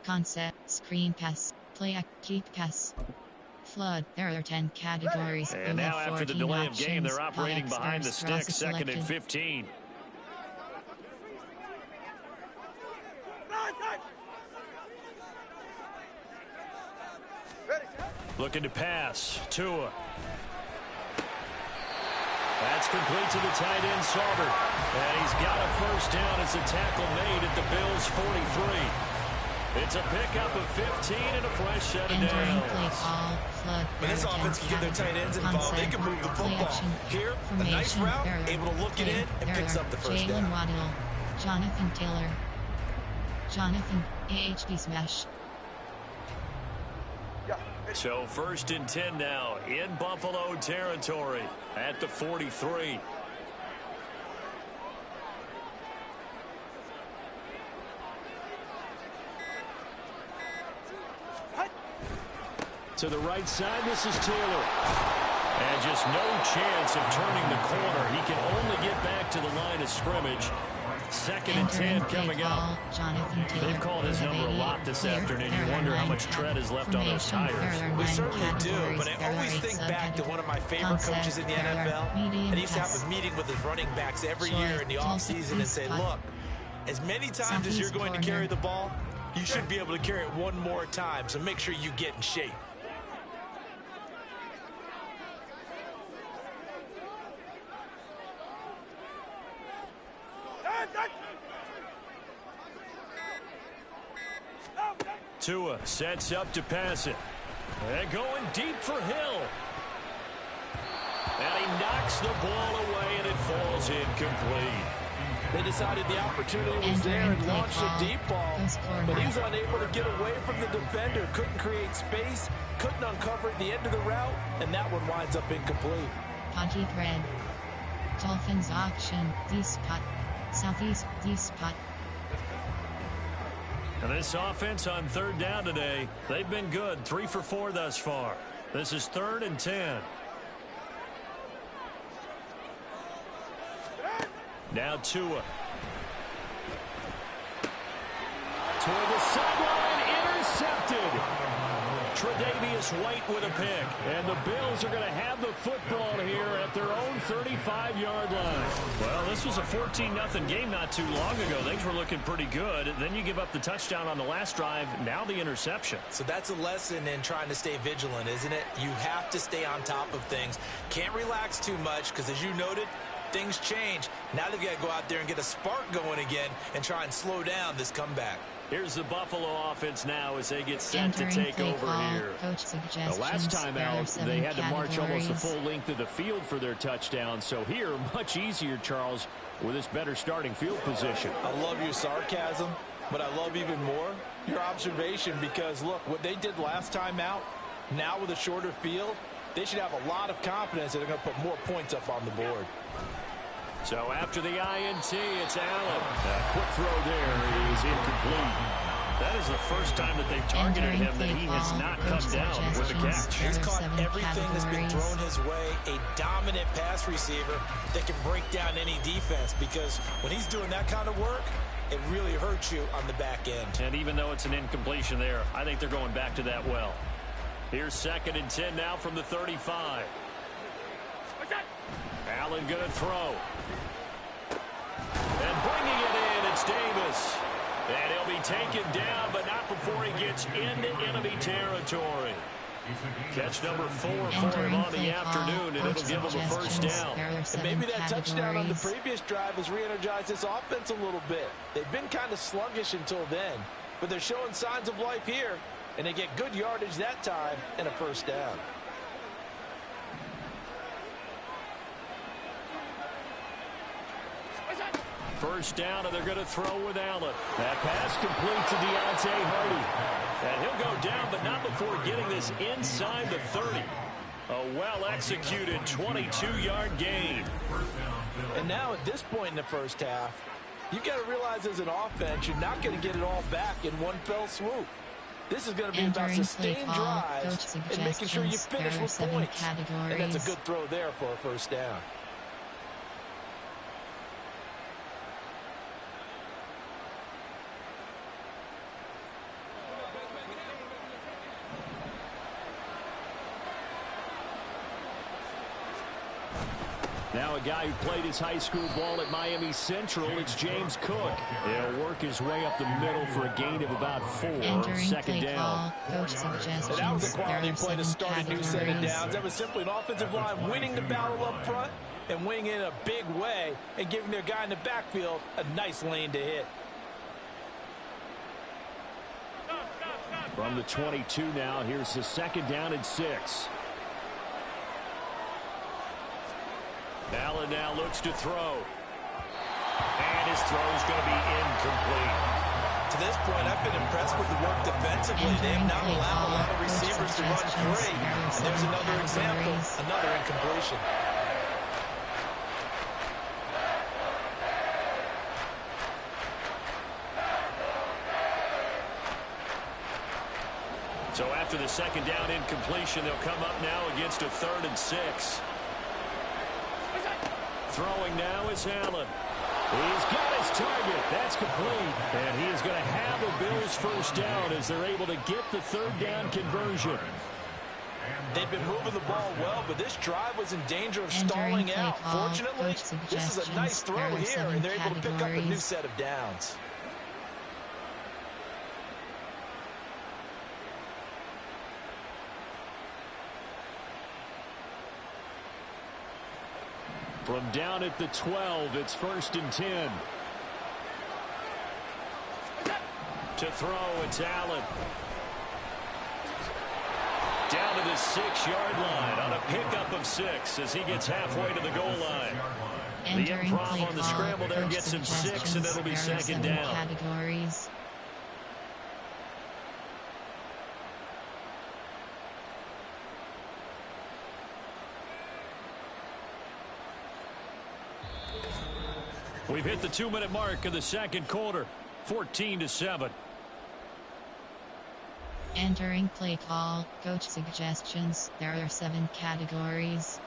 Concept, screen pass, play, keep pass. Flood, there are 10 categories, And you now have after the 14 delay options. of game, they're operating Play behind the extras, sticks, cross 2nd and selected. 15. Looking to pass, Tua. That's complete to the tight end, Sauber. And he's got a 1st down as a tackle made at the Bills' 43. It's a pickup of 15 and a fresh set of Entering downs. play call, flood, When this offense can get their tight ends involved, they can move the football. Here, a nice route, able to look it in, and picks up the 1st down. Jalen Waddle, Jonathan Taylor, Jonathan, AHP smash. So 1st and 10 now in Buffalo territory at the 43. To the right side, this is Taylor. And just no chance of turning the corner. He can only get back to the line of scrimmage. 2nd and 10 coming up. They've called his number a lot this afternoon. You wonder how much tread is left on those tires. We certainly do, but I always think back to one of my favorite coaches in the NFL. And he used to have a meeting with his running backs every year in the offseason and say, look, as many times as you're going to carry the ball, you should be able to carry it one more time, so make sure you get in shape. Tua sets up to pass it. They're going deep for Hill. And he knocks the ball away, and it falls incomplete. They decided the opportunity was there and launched a deep ball, but he was unable to get away from the defender, couldn't create space, couldn't uncover at the end of the route, and that one winds up incomplete. Hockey Red. Dolphins auction, D-spot. Southeast, D-spot. And this offense on 3rd down today, they've been good. 3 for 4 thus far. This is 3rd and 10. Now Tua. Toward the sideline, intercepted. Tre'Davious White with a pick. And the Bills are going to have the football here at their own 35-yard line. Well, this was a 14-0 game not too long ago. Things were looking pretty good. Then you give up the touchdown on the last drive. Now the interception. So that's a lesson in trying to stay vigilant, isn't it? You have to stay on top of things. Can't relax too much because, as you noted, things change. Now they've got to go out there and get a spark going again and try and slow down this comeback. Here's the Buffalo offense now as they get set to take over here. The last time out, they had to march almost the full length of the field for their touchdown. So here, much easier, Charles, with this better starting field position. I love your sarcasm, but I love even more your observation because, look, what they did last time out, now with a shorter field, they should have a lot of confidence that they're going to put more points up on the board. So after the INT, it's Allen. A quick throw there is incomplete. That is the first time that they've targeted him that he has not come down with a catch. He's caught everything that's been thrown his way. A dominant pass receiver that can break down any defense because when he's doing that kind of work, it really hurts you on the back end. And even though it's an incompletion there, I think they're going back to that well. Here's 2nd and 10 now from the 35. Allen going to throw. And bringing it in, it's Davis. And he'll be taken down, but not before he gets into enemy territory. Catch number 4 for him on the afternoon, and it'll give him a first down. And maybe that touchdown on the previous drive has re-energized this offense a little bit. They've been kind of sluggish until then, but they're showing signs of life here, and they get good yardage that time and a first down. First down, and they're going to throw with Allen. That pass complete to Deontay Hardy. And he'll go down, but not before getting this inside the 30. A well-executed 22-yard gain. And now at this point in the first half, you've got to realize as an offense, you're not going to get it all back in one fell swoop. This is going to be about sustained drives and making sure you finish with points. And that's a good throw there for a first down. Now a guy who played his high school ball at Miami Central, it's James Cook. He'll work his way up the middle for a gain of about 4. Second down. And that was a quality play to start a new set of downs. That was simply an offensive line winning the battle up front and winning in a big way and giving their guy in the backfield a nice lane to hit. From the 22 now, here's the 2nd down and 6. Allen now looks to throw. And his throw is going to be incomplete. To this point, I've been impressed with the work defensively. They have not allowed a lot of receivers to run free. And there's another example, another incompletion. So after the 2nd down incompletion, they'll come up now against a 3rd and 6. Throwing now is Allen. He's got his target. That's complete. And he is going to have a Bills first down as they're able to get the 3rd down conversion. They've been moving the ball well, but this drive was in danger of stalling out. Fortunately, this is a nice throw here, and they're able to pick up a new set of downs. From down at the 12, it's 1st and 10. To throw, it's Allen. Down to the 6-yard line on a pickup of 6 as he gets halfway to the goal line. The improv on the scramble there gets him 6, and it'll be 2nd down. Categories. We've hit the 2-minute mark of the 2nd quarter, 14-7. Entering play call, coach suggestions. There are 7 categories.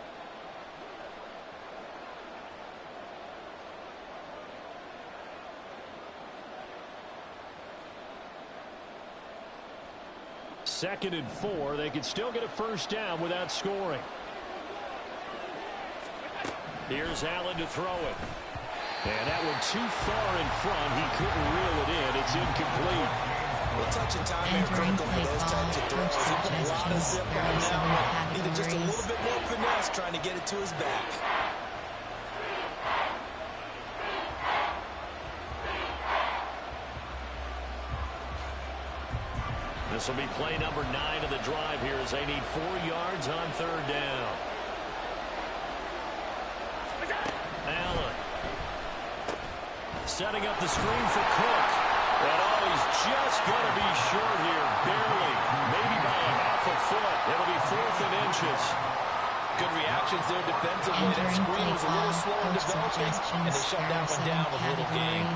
2nd and 4. They could still get a first down without scoring. Here's Allen to throw it. And that one too far in front. He couldn't reel it in. It's incomplete. Well, touch and time are critical for those types of throws. He put a lot of zip on that one. Needed just a little bit more finesse trying to get it to his back. This will be play number 9 of the drive here as they need 4 yards on 3rd down. Allen setting up the screen for Cook. And he's just going to be short here, barely, maybe by a half a foot. It'll be 4th and inches. Good reactions there defensively. That screen was a little slow in developing, and they shut that one down with little gain.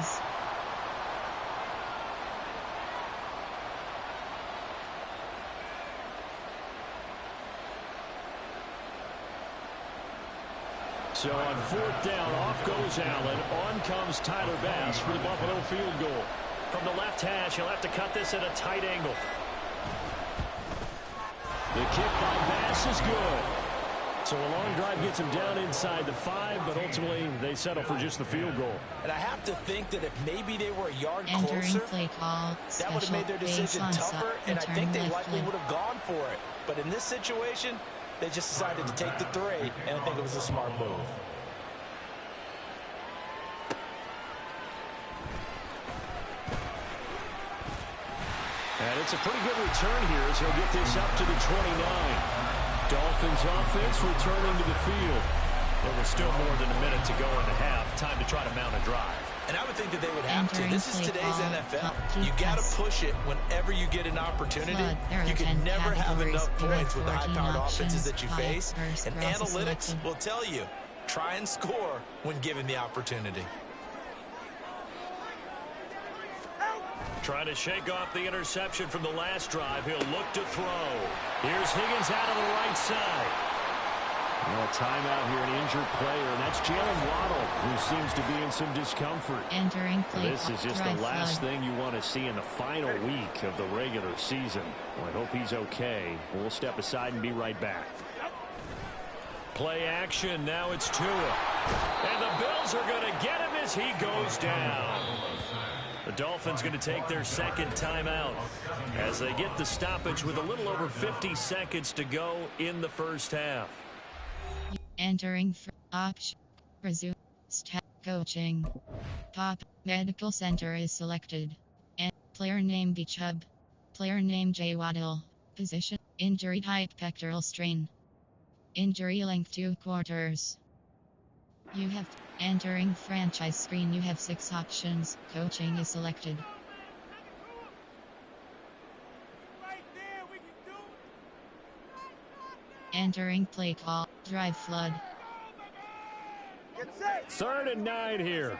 So on 4th down, off goes Allen. On comes Tyler Bass for the Buffalo field goal. From the left hash, he'll have to cut this at a tight angle. The kick by Bass is good. So a long drive gets him down inside the 5, but ultimately they settle for just the field goal. And I have to think that if maybe they were a yard Entering closer, play call, that would have made their decision tougher, and I think they likely would have gone for it. But in this situation, they just decided to take the 3, and I think it was a smart move. And it's a pretty good return here as he'll get this up to the 29. Dolphins offense returning to the field. There was still more than a minute to go in the half. Time to try to mount a drive. And I would think that they would have to. This is today's NFL. You got to push it whenever you get an opportunity. You can never have enough points with the high-powered offenses that you face. And analytics will tell you, try and score when given the opportunity. Trying to shake off the interception from the last drive. He'll look to throw. Here's Higgins out of the right side. Well, timeout here, an injured player, and that's Jalen Waddle, who seems to be in some discomfort. Entering play. This is just the last thing you want to see in the final week of the regular season. Well, I hope he's okay. We'll step aside and be right back. Play action. Now it's Tua. And the Bills are going to get him as he goes down. The Dolphins going to take their 2nd timeout as they get the stoppage with a little over 50 seconds to go in the first half. Entering option. Resume. Coaching. Pop. Medical center is selected. And player name B. Chubb. Player name J. Waddle. Position. Injury type pectoral strain. Injury length 2 quarters. You have entering franchise screen. You have 6 options. Coaching is selected. Entering play call. Drive flood. 3rd and 9 here.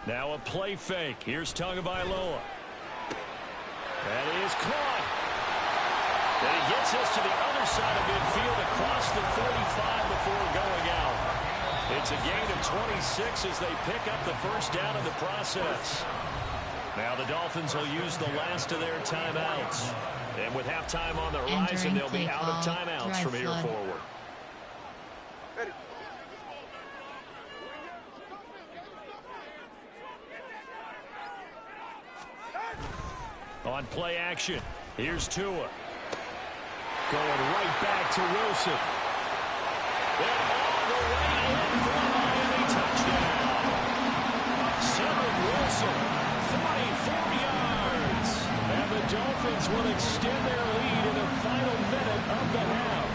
Now a play fake. Here's Tagovailoa. That is caught. And he gets us to the other side of midfield across the 45 before going out. It's a gain of 26 as they pick up the first down in the process. Now the Dolphins will use the last of their timeouts. And with halftime on the horizon, they'll be out of timeouts from here forward. On play action, here's Tua. Going right back to Wilson. And all the way in for a Miami touchdown. Cedric Wilson, 44 yards. And the Dolphins will extend their lead in the final minute of the half.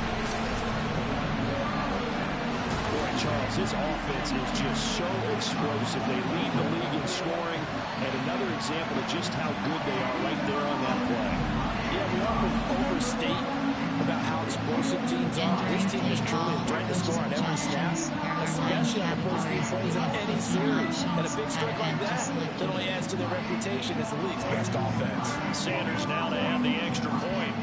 Boy, Charles, this offense is just so explosive. They lead the league in scoring. And another example of just how good they are right there on that play. Yeah, we often overstate about how explosive teams are. This team is truly a threat to score on every snap, especially on the first few plays of any series. And a big strike like that only adds to their reputation as the league's best offense. Sanders now to add the extra point.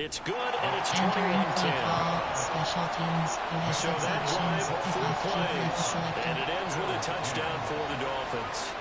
It's good, and it's 21-10. Special teams. So that drive, 4 plays, and it ends with a touchdown for the Dolphins.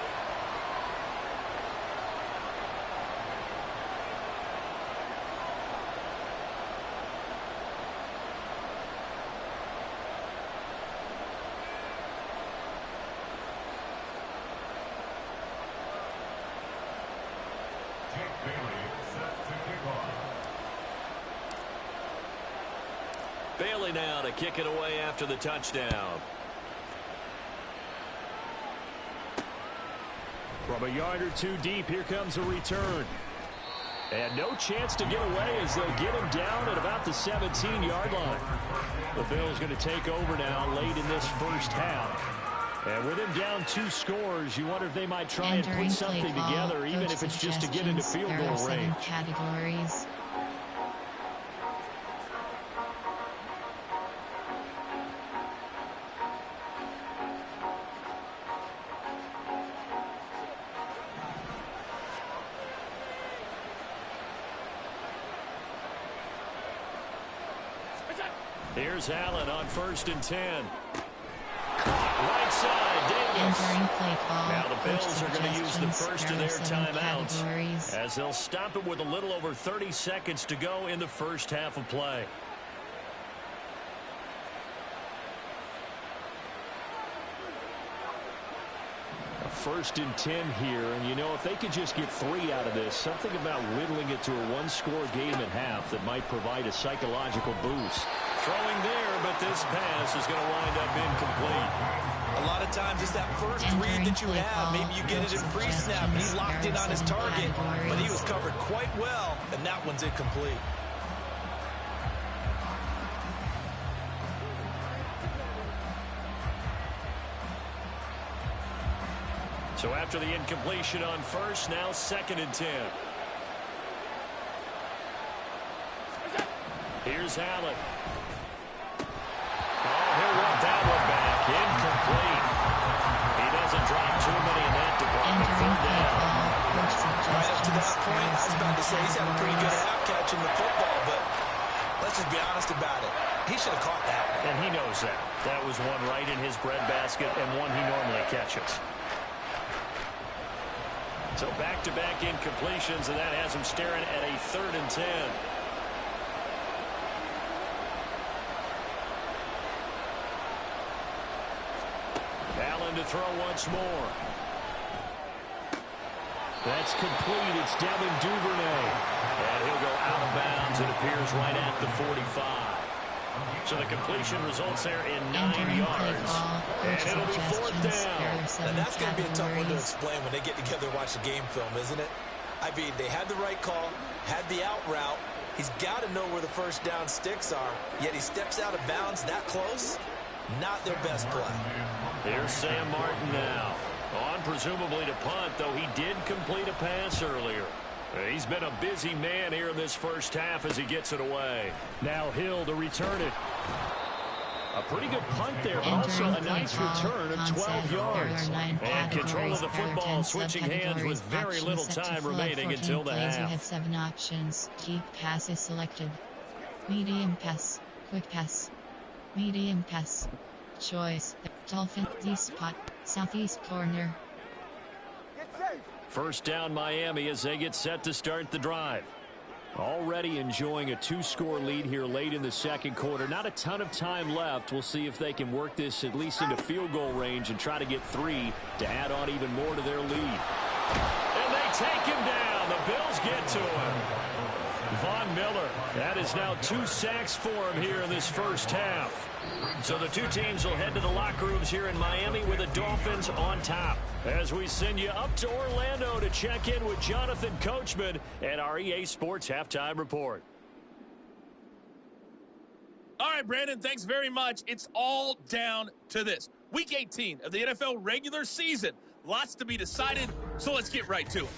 Bailey now to kick it away after the touchdown. From a yard or two deep, here comes a return. And no chance to get away as they'll get him down at about the 17-yard line. The Bills going to take over now late in this first half. And with him down 2 scores, you wonder if they might try and put something together, even if it's just to get into field goal range. Categories. Here's Allen on 1st and 10. Right side, Davis. Now the Bills are going to use the first of their timeouts as they'll stop it with a little over 30 seconds to go in the first half of play. A 1st and 10 here, and you know, if they could just get 3 out of this, something about whittling it to a 1-score game at half that might provide a psychological boost. Throwing there, but this pass is going to wind up incomplete. A lot of times it's that first read that you have. Maybe you get it in pre-snap. He locked in on his target, but he was covered quite well, and that one's incomplete. So after the incompletion on 1st, now 2nd and 10. Here's Allen. He'll want that one back. Incomplete. He doesn't drop too many in that department. 3rd down. Right up to that point, I was about to say he's had a pretty good half catching the football, but let's just be honest about it. He should have caught that. And he knows that. That was one right in his breadbasket and one he normally catches. So back-to-back incompletions, and that has him staring at a 3rd and 10. Allen to throw once more. That's complete. It's Devin Duvernay. And he'll go out of bounds. It appears right at the 45. So the completion results there in 9 yards. And it'll be 4th down. And that's going to be a tough one to explain when they get together and watch the game film, isn't it? I mean, they had the right call, had the out route. He's got to know where the first down sticks are, yet he steps out of bounds that close. Not their best play. Here's Sam Martin now. On presumably to punt, though he did complete a pass earlier. He's been a busy man here in this first half as he gets it away. Now Hill to return it. A pretty good punt there, but also a nice return of 12 yards. And control of the football switching hands with very little time remaining until the half. You had 7 options. Keep passes selected. Medium pass. Quick pass. Medium pass. Choice. Dolphin. Z-spot. Southeast corner. First down Miami as they get set to start the drive. Already enjoying a 2-score lead here late in the second quarter. Not a ton of time left. We'll see if they can work this at least into field goal range and try to get 3 to add on even more to their lead. And they take him down. The Bills get to him. Von Miller. That is now 2 sacks for him here in this first half. So the two teams will head to the locker rooms here in Miami with the Dolphins on top. As we send you up to Orlando to check in with Jonathan Coachman and our EA Sports Halftime Report. All right, Brandon, thanks very much. It's all down to this. Week 18 of the NFL regular season. Lots to be decided, so let's get right to it.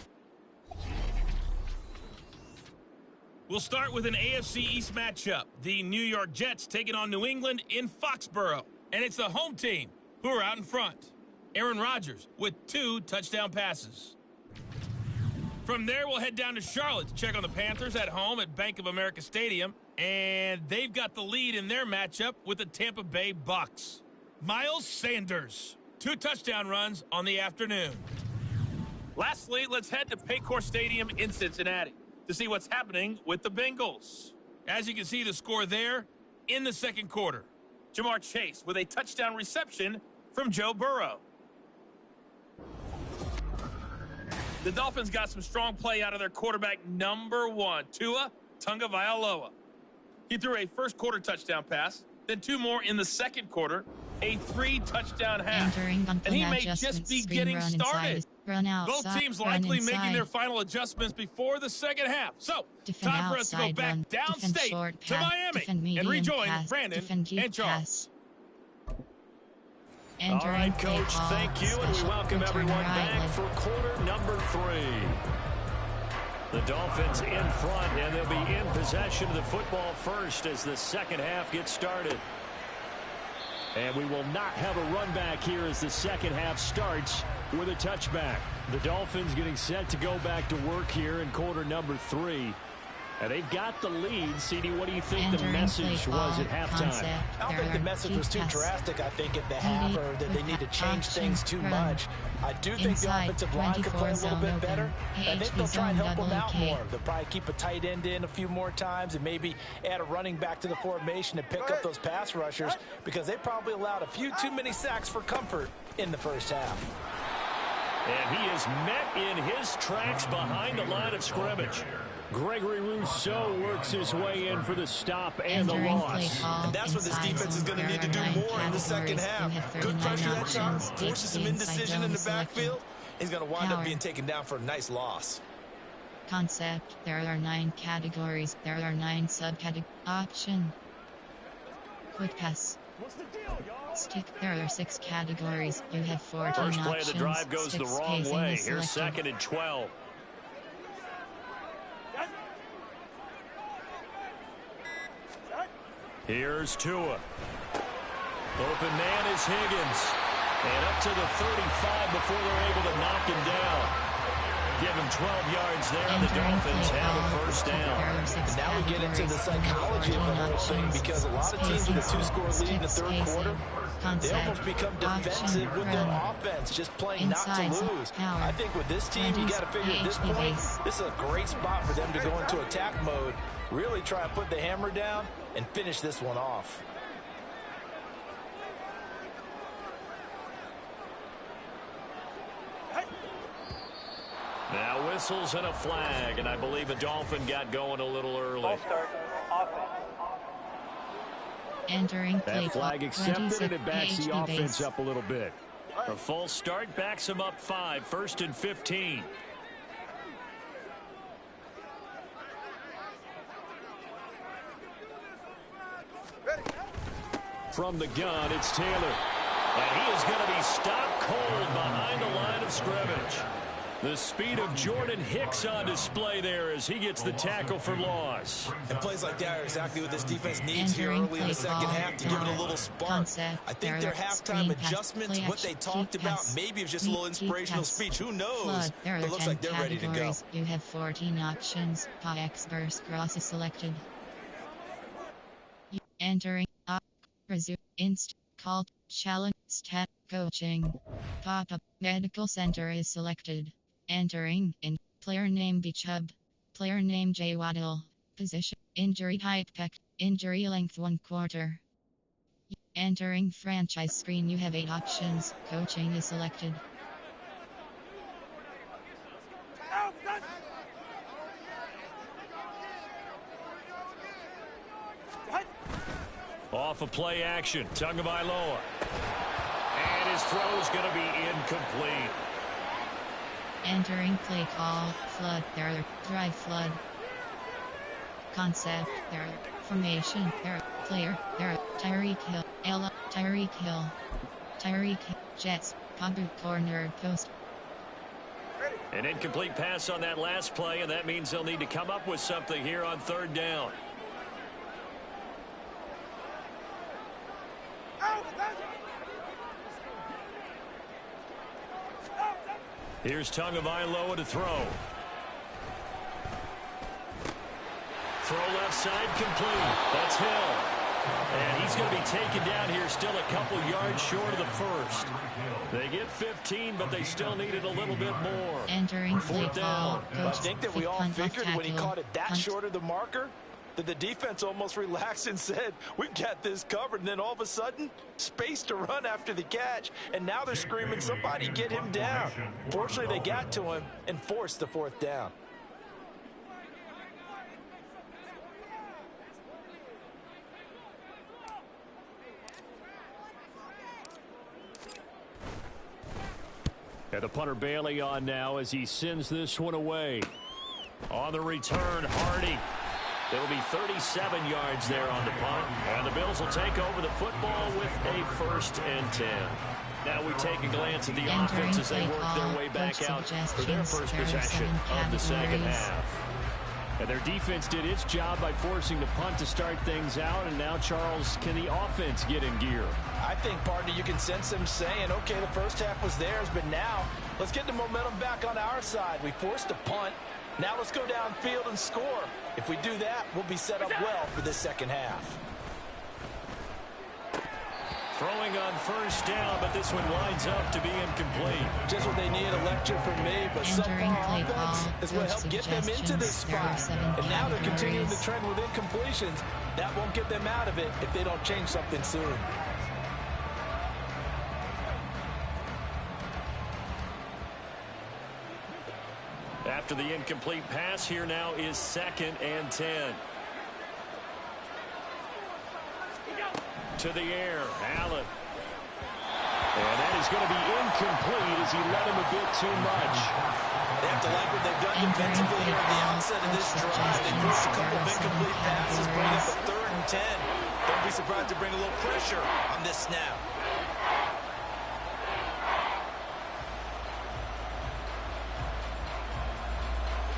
We'll start with an AFC East matchup. The New York Jets taking on New England in Foxborough. And it's the home team who are out in front. Aaron Rodgers with 2 touchdown passes. From there, we'll head down to Charlotte to check on the Panthers at home at Bank of America Stadium. And they've got the lead in their matchup with the Tampa Bay Bucks. Miles Sanders, 2 touchdown runs on the afternoon. Lastly, let's head to Paycor Stadium in Cincinnati to see what's happening with the Bengals. As you can see, the score there in the second quarter. Jamar Chase with a touchdown reception from Joe Burrow. The Dolphins got some strong play out of their quarterback number 1, Tua Tagovailoa. He threw a first quarter touchdown pass, then 2 more in the second quarter, a 3-touchdown half. And he may just be getting started. Both teams likely making their final adjustments before the second half. So, time for us to go back downstate to Miami and rejoin Brandon and Charles. All right, Coach, thank you, and we welcome everyone back for quarter number 3. The Dolphins in front, and they'll be in possession of the football first as the second half gets started. And we will not have a run back here as the second half starts with a touchback. The Dolphins getting set to go back to work here in quarter number 3. And they've got the lead. CD, what do you think the message was at halftime? I don't think the message was too drastic, I think, at the half, or that they need to change things too much. I do think the offensive line could play a little bit better. I think they'll try and help them out more. They'll probably keep a tight end in a few more times and maybe add a running back to the formation to pick up those pass rushers, because they probably allowed a few too many sacks for comfort in the first half. And he is met in his tracks behind the line of scrimmage. Gregory Rousseau works his way in for the stop and the loss. And that's what this defense is going to need to do more in the second half. Good pressure that time, forces some indecision in the backfield. He's going to wind up being taken down for a nice loss. Concept. There are 9 categories. There are 9 subcategories. Option. Quick pass. Stick. There are 6 categories. You have 14 options. First play of the drive goes the wrong way. Here's 2nd and 12. Here's Tua. Open man is Higgins. And up to the 35 before they're able to knock him down. Give him 12 yards there, and the Dolphins have a first down. And now we get into the psychology of the whole thing, because a lot of teams with a 2-score lead in the third quarter, they almost become defensive with their offense, just playing not to lose. I think with this team, you got to figure at this point, this is a great spot for them to go into attack mode, really try and put the hammer down and finish this one off. Now whistles and a flag, and I believe a Dolphin got going a little early. Ball start, offense. Entering play that flag accepted, and it backs the offense up a little bit. A false start backs them up 5, 1st and 15. From the gun, it's Taylor. And he is going to be stopped cold behind the line of scrimmage. The speed of Jordan Hicks on display there as he gets the tackle for loss. And plays like that are exactly what this defense needs here early in the second half to give it a little spark. I think their halftime adjustments, what they talked about, maybe it was just a little inspirational speech. Who knows? But it looks like they're ready to go. You have 14 options. PX burst cross is selected. Entering resume inst called challenge stat coaching. Pop-up medical center is selected. Entering in player name B Chubb, player name J Waddle, position injury type Peck, injury length 1 quarter. Entering franchise screen, you have 8 options. Coaching is selected. Off a play action, Tagovailoa. And his throw is going to be incomplete. Entering play call, flood, there, drive flood. Concept, there, formation, there, player, there, Tyreek Hill, Ella, Tyreek Hill, Jets, Pogba corner post. An incomplete pass on that last play, and that means they'll need to come up with something here on 3rd down. Here's Tagovailoa to throw. Throw left side complete. That's Hill. And he's going to be taken down here still a couple yards short of the first. They get 15, but they still needed a little bit more. Entering play call. I think that we all figured when he caught it that short of the marker that the defense almost relaxed and said, we've got this covered. And then all of a sudden, space to run after the catch. And now they're screaming, somebody get him down. Fortunately, they got to him and forced the fourth down. And the punter Bailey on now as he sends this one away. On the return, Hardy. It'll be 37 yards there on the punt. And the Bills will take over the football with a 1st and 10. Now we take a glance at the offense as they work their way back out for their first possession of the second half. And their defense did its job by forcing the punt to start things out. And now, Charles, can the offense get in gear? I think, partner, you can sense them saying, okay, the first half was theirs, but now let's get the momentum back on our side. We forced a punt. Now let's go downfield and score. If we do that, we'll be set up well for this second half. Throwing on first down, but this one winds up to be incomplete. Just what they need, a lecture from me, but subpar offense is what helped get them into this spot. And now they're continuing the trend with incompletions. That won't get them out of it if they don't change something soon. After the incomplete pass, here now is 2nd and 10. To the air, Allen. And that is going to be incomplete as he led him a bit too much. They have to like what they've done defensively here at the outset of this drive. They forced a couple of incomplete passes, bring up a 3rd and 10. Don't be surprised to bring a little pressure on this snap.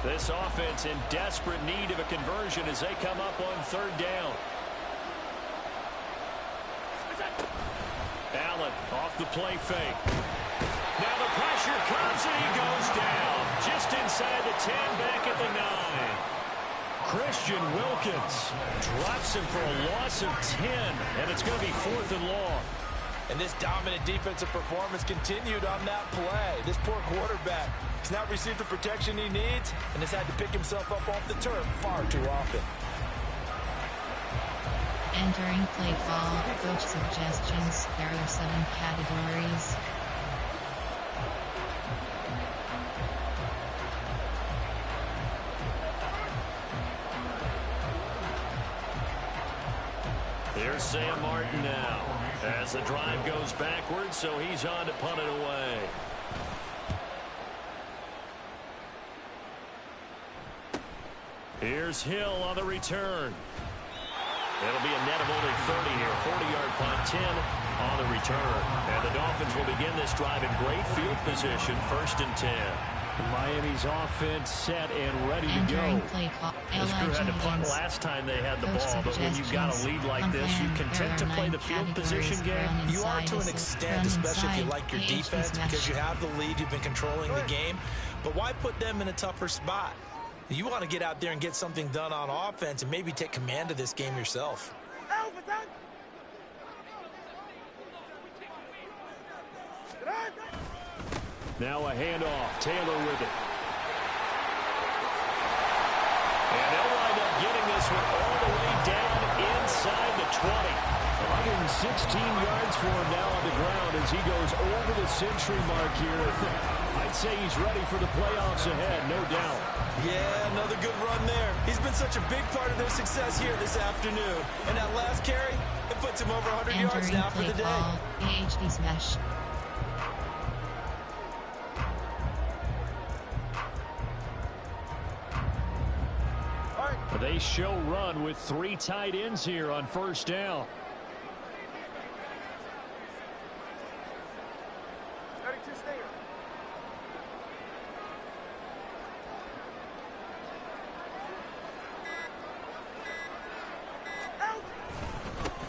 This offense in desperate need of a conversion as they come up on 3rd down. Allen off the play fake. Now the pressure comes and he goes down. Just inside the 10, back at the 9. Christian Wilkins drops him for a loss of 10, and it's going to be 4th and long. And this dominant defensive performance continued on that play. This poor quarterback has not received the protection he needs and has had to pick himself up off the turf far too often. Entering play call, coach suggestions. There are 7 categories. Here's Sam Martin now as the drive goes backwards, so he's on to punt it away. Here's Hill on the return. It'll be a net of only 30 here. 40-yard punt, 10 on the return. And the Dolphins will begin this drive in great field position, 1st and 10. Miami's offense set and ready to go. This crew had to punt last time they had the ball, but when you've got a lead like this, you content to play the field position game? You are to an extent, especially if you like your defense, because you have the lead, you've been controlling the game. But why put them in a tougher spot? You want to get out there and get something done on offense and maybe take command of this game yourself. Now a handoff. Taylor with it. And they'll wind up getting this one all the way down inside the 20. 116 yards for him now on the ground as he goes over the century mark here. I'd say he's ready for the playoffs ahead, no doubt. Yeah, another good run there. He's been such a big part of their success here this afternoon. And that last carry, it puts him over 100 yards now for the day. AHD smash. They show run with 3 tight ends here on 1st down.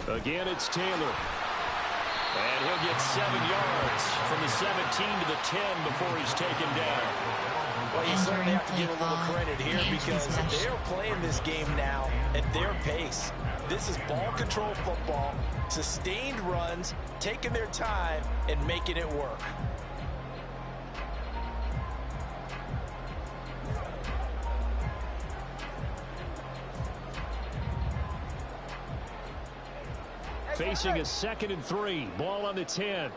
Again, it's Taylor. And he'll get 7 yards from the 17 to the 10 before he's taken down. Well, you certainly have to give a little credit here because they're playing this game now at their pace. This is ball control football, sustained runs, taking their time, and making it work. Facing a 2nd and 3. Ball on the 10.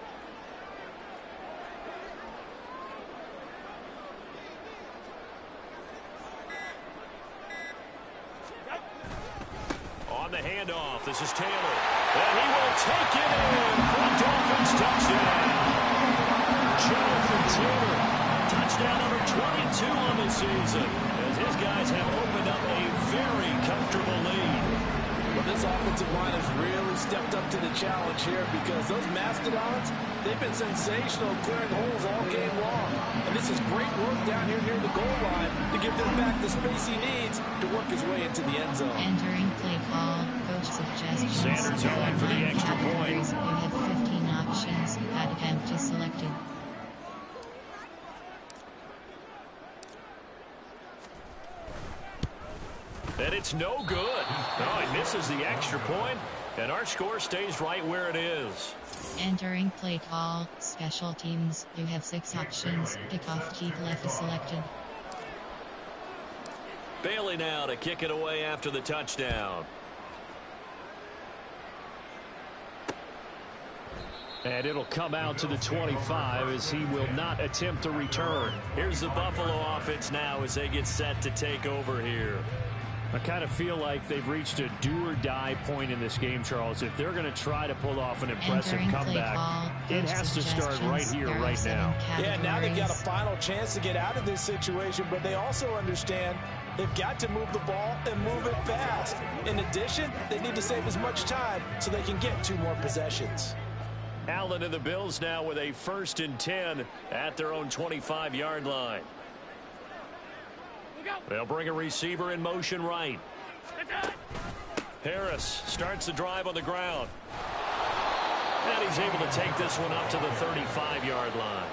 On the handoff, this is Taylor. And he will take it in for a Dolphins touchdown. Jonathan Taylor, touchdown number 22 on the season, as his guys have opened up a very comfortable lead. Well, this offensive line has really stepped up to the challenge here because those Mastodons, they've been sensational clearing holes all game long. And this is great work down here near the goal line to give them back the space he needs to work his way into the end zone. Entering play call, coach suggestions. Sanders going for the extra point. You have 15 options, add empty selected. And it's no good. Oh, he misses the extra point, and our score stays right where it is. Entering play call, special teams. You have 6 options, kickoff keep left selected. Bailey now to kick it away after the touchdown. And it'll come out to the 25 as he will not attempt to return. Here's the Buffalo offense now as they get set to take over here. I kind of feel like they've reached a do-or-die point in this game, Charles. If they're going to try to pull off an impressive comeback, it has to start right here, right now. Yeah, now they've got a final chance to get out of this situation, but they also understand they've got to move the ball and move it fast. In addition, they need to save as much time so they can get 2 more possessions. Allen and the Bills now with a 1st and 10 at their own 25-yard line. They'll bring a receiver in motion right. Harris starts the drive on the ground. And he's able to take this one up to the 35-yard line.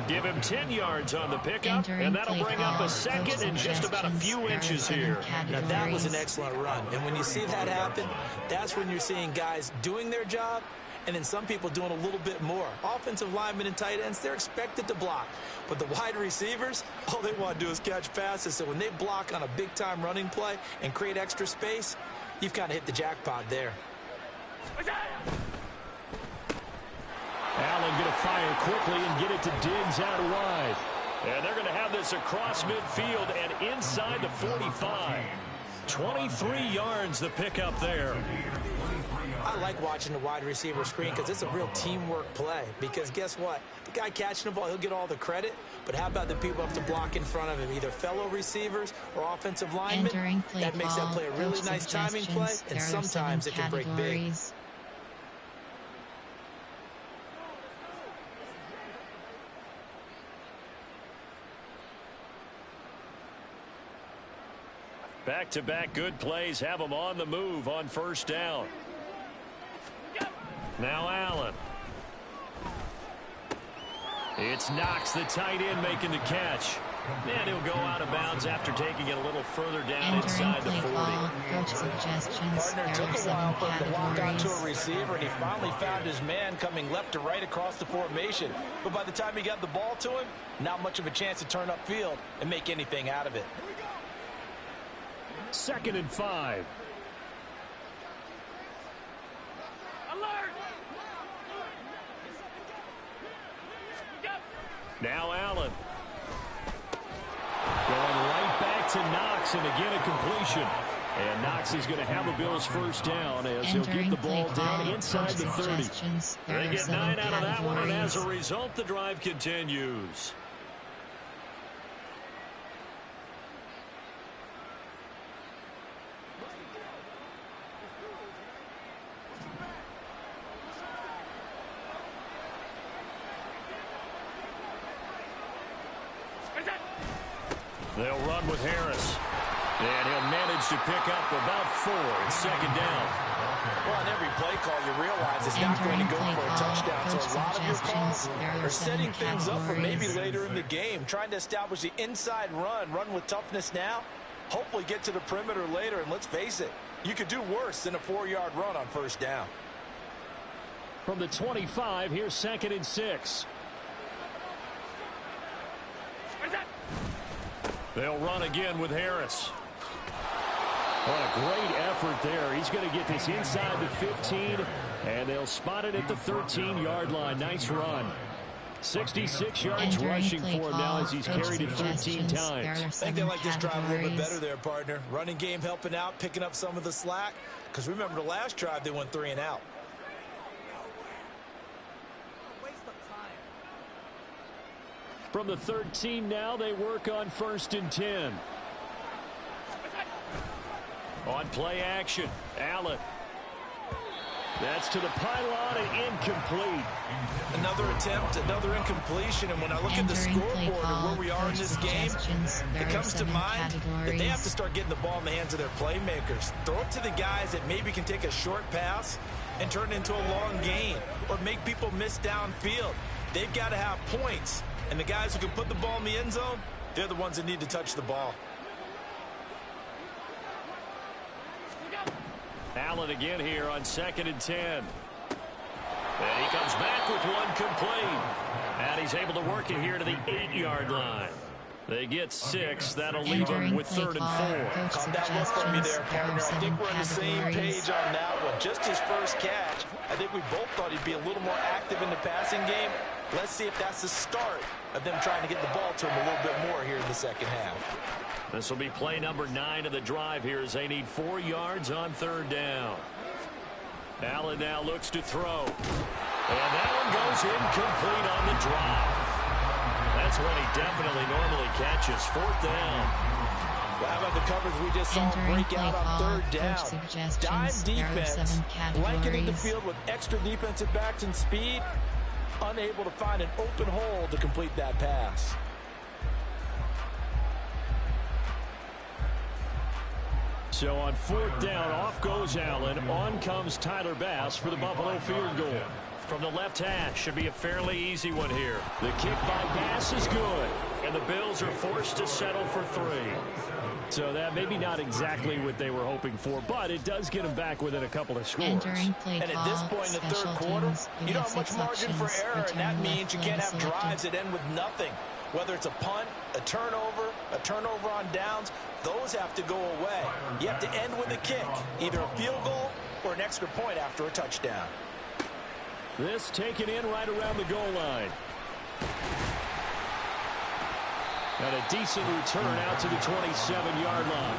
Give him 10 yards on the pickup, and that'll bring up a 2nd and just about a few inches here. Now, that was an excellent run. And when you see that happen, that's when you're seeing guys doing their job, and then some people doing a little bit more. Offensive linemen and tight ends, they're expected to block. But the wide receivers, all they want to do is catch passes. So when they block on a big-time running play and create extra space, you've kind of hit the jackpot there. Allen going to fire quickly and get it to Diggs out wide. And they're going to have this across midfield and inside the 45. 23 yards the pickup there. I like watching the wide receiver screen because it's a real teamwork play. Because guess what? The guy catching the ball, he'll get all the credit. But how about the people up to block in front of him, either fellow receivers or offensive linemen? That makes that play a really nice timing play, and sometimes it can break big. Back-to-back good plays have them on the move on 1st down. Now Allen. It's Knox, the tight end, making the catch. And he'll go out of bounds after taking it a little further down inside the 40. Partner took a while for him to walk onto a receiver, and he finally found his man coming left to right across the formation. But by the time he got the ball to him, not much of a chance to turn upfield and make anything out of it. 2nd and 5. Now Allen. Going right back to Knox, and again a completion. And Knox is going to have a Bills 1st down as he'll get the ball down inside the 30. They get 9 out of that one, and as a result, the drive continues. They'll run with Harris. And he'll manage to pick up about 4 at 2nd down. Well, on every play call, you realize it's not going to go for a touchdown. So a lot of your calls are setting things up for maybe later in the game, trying to establish the inside run with toughness now, hopefully get to the perimeter later. And let's face it, you could do worse than a 4-yard run on first down. From the 25, here's 2nd and 6. They'll run again with Harris. What a great effort there. He's going to get this inside the 15, and they'll spot it at the 13-yard line. Nice run. 66 yards rushing for him now as he's carried it 13 times. I think they like this drive a little bit better there, partner. Running game helping out, picking up some of the slack. Because remember, the last drive, they went 3 and out. From the 13 now, they work on 1st and 10. On play action, Allen. That's to the pylon and incomplete. Another attempt, another incompletion. And when I look at the scoreboard and where we are in this game, it comes to mind that they have to start getting the ball in the hands of their playmakers. Throw it to the guys that maybe can take a short pass and turn it into a long gain or make people miss downfield. They've got to have points. And the guys who can put the ball in the end zone, they're the ones that need to touch the ball. Allen again here on 2nd and 10. And he comes back with one complete. And he's able to work it here to the 8-yard line. They get 6. That'll leave them with 3rd and 4. Calm that look for me there, partner. I think we're on the same page on that one. Just his first catch, I think we both thought he'd be a little more active in the passing game. Let's see if that's the start of them trying to get the ball to him a little bit more here in the second half. This will be play number 9 of the drive here as they need 4 yards on 3rd down. Allen now looks to throw. And that one goes incomplete on the drop. That's one he definitely normally catches. 4th down. Well, how about the coverage we just saw break out on 3rd down? Dime defense, blanketing the field with extra defensive backs and speed, unable to find an open hole to complete that pass. So on 4th down, off goes Allen. On comes Tyler Bass for the Buffalo field goal. From the left hash, should be a fairly easy one here. The kick by Bass is good, and the Bills are forced to settle for 3. So that maybe not exactly what they were hoping for, but it does get them back within a couple of scores. And at this point in the 3rd quarter, you don't have much margin for error, and that means you can't have drives that end with nothing. Whether it's a punt, a turnover on downs, those have to go away. You have to end with a kick, either a field goal or an extra point after a touchdown. This taken in right around the goal line. And a decent return out to the 27-yard line.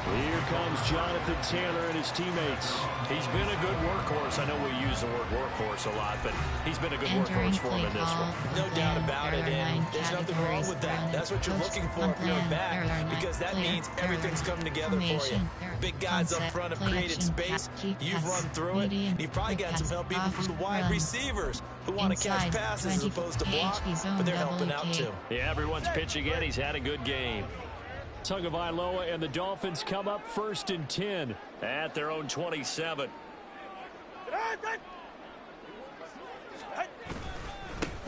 Here comes Jonathan Taylor and his teammates. He's been a good workhorse. I know we use the word workhorse a lot, but he's been a good workhorse for him in this one. No doubt about it, and there's nothing wrong with that. That's what you're looking for if you're back, because that means everything's coming together for you. Big guys up front have created space. You've run through it. You've probably got some help even from the wide receivers who want to catch passes as opposed to block, but they're helping out too. Yeah, everyone's pitching in. He's had a good game. Tagovailoa and the Dolphins come up 1st and 10 at their own 27.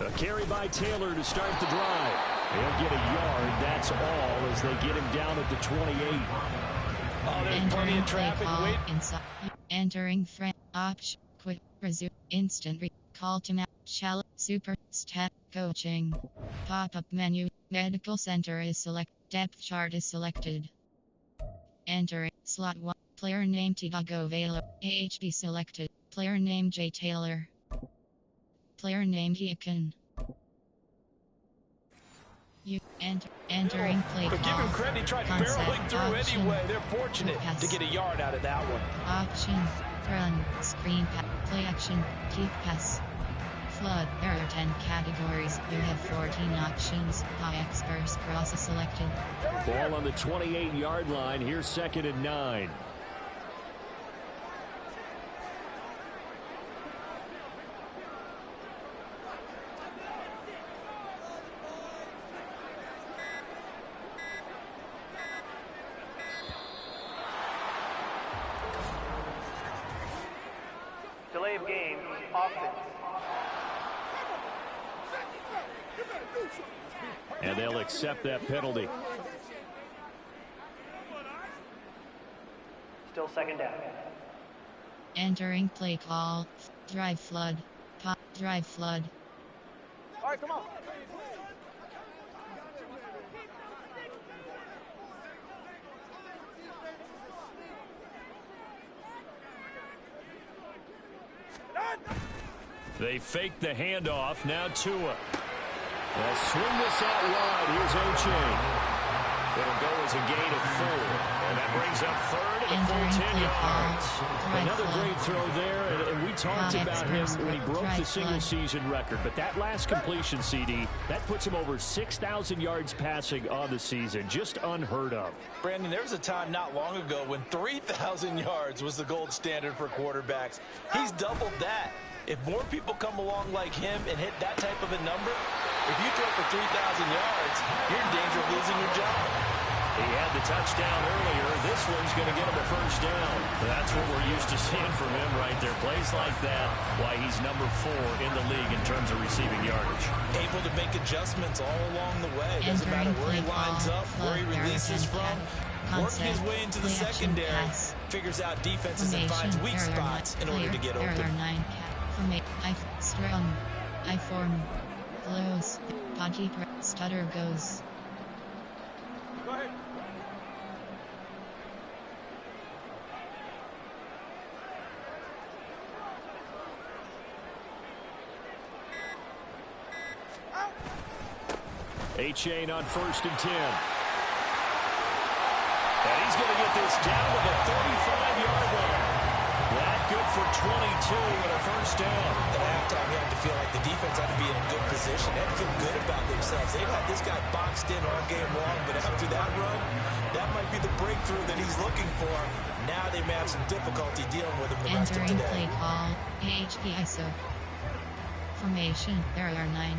A carry by Taylor to start the drive. He'll get a yard, that's all, as they get him down at the 28. Oh, there's plenty of traffic. Wait. Entering front option. Quick resume. Instant recall to match. Shallow. Super. Stat. Coaching. Pop-up menu. Medical center is selected. Depth chart is selected. Entering. Slot 1. Player name Tagovailoa. AHB selected. Player name J. Taylor. Player name Heakin. You entering play but give him credit, he tried barreling through option, anyway. They're fortunate to get a yard out of that one. Option, run, screen pass, play action, keep pass. Flood, there are 10 categories. You have 14 options. High experts process selected. Ball on the 28-yard line. Here's 2nd and 9. Delay of game, offense. And they'll accept that penalty. Still second down. Entering play call. Drive flood. Pop. Drive flood. All right, come on. They fake the handoff. Now Tua. They'll swing this out wide. Here's O'Chain. It'll go as a gain of 4. And that brings up third and a full 10 yards. Another great throw there. And we talked about him when he broke the single-season record. But that last completion, CD, that puts him over 6,000 yards passing on the season. Just unheard of. Brandon, there was a time not long ago when 3,000 yards was the gold standard for quarterbacks. He's doubled that. If more people come along like him and hit that type of a number, if you throw for 3,000 yards, you're in danger of losing your job. He had the touchdown earlier. This one's going to get him a first down. That's what we're used to seeing from him right there. Plays like that, why he's number 4 in the league in terms of receiving yardage. Able to make adjustments all along the way. Doesn't matter where he lines up, where he releases from. Working his way into the secondary. Figures out defenses and finds weak spots in order to get open. I form. Close. Podgy. Stutter goes. Go ahead. A-Chain on 1st and 10. And he's going to get this down to the 35-yard line. That good for 22 and a first down. At halftime, you have to feel like the defense had to be in a good position. They had to feel good about themselves. They've had this guy boxed in all game long, but after that run, that might be the breakthrough that he's looking for. Now they may have some difficulty dealing with him the rest of today. Entering play call. AHP ISO. Formation. There are 9.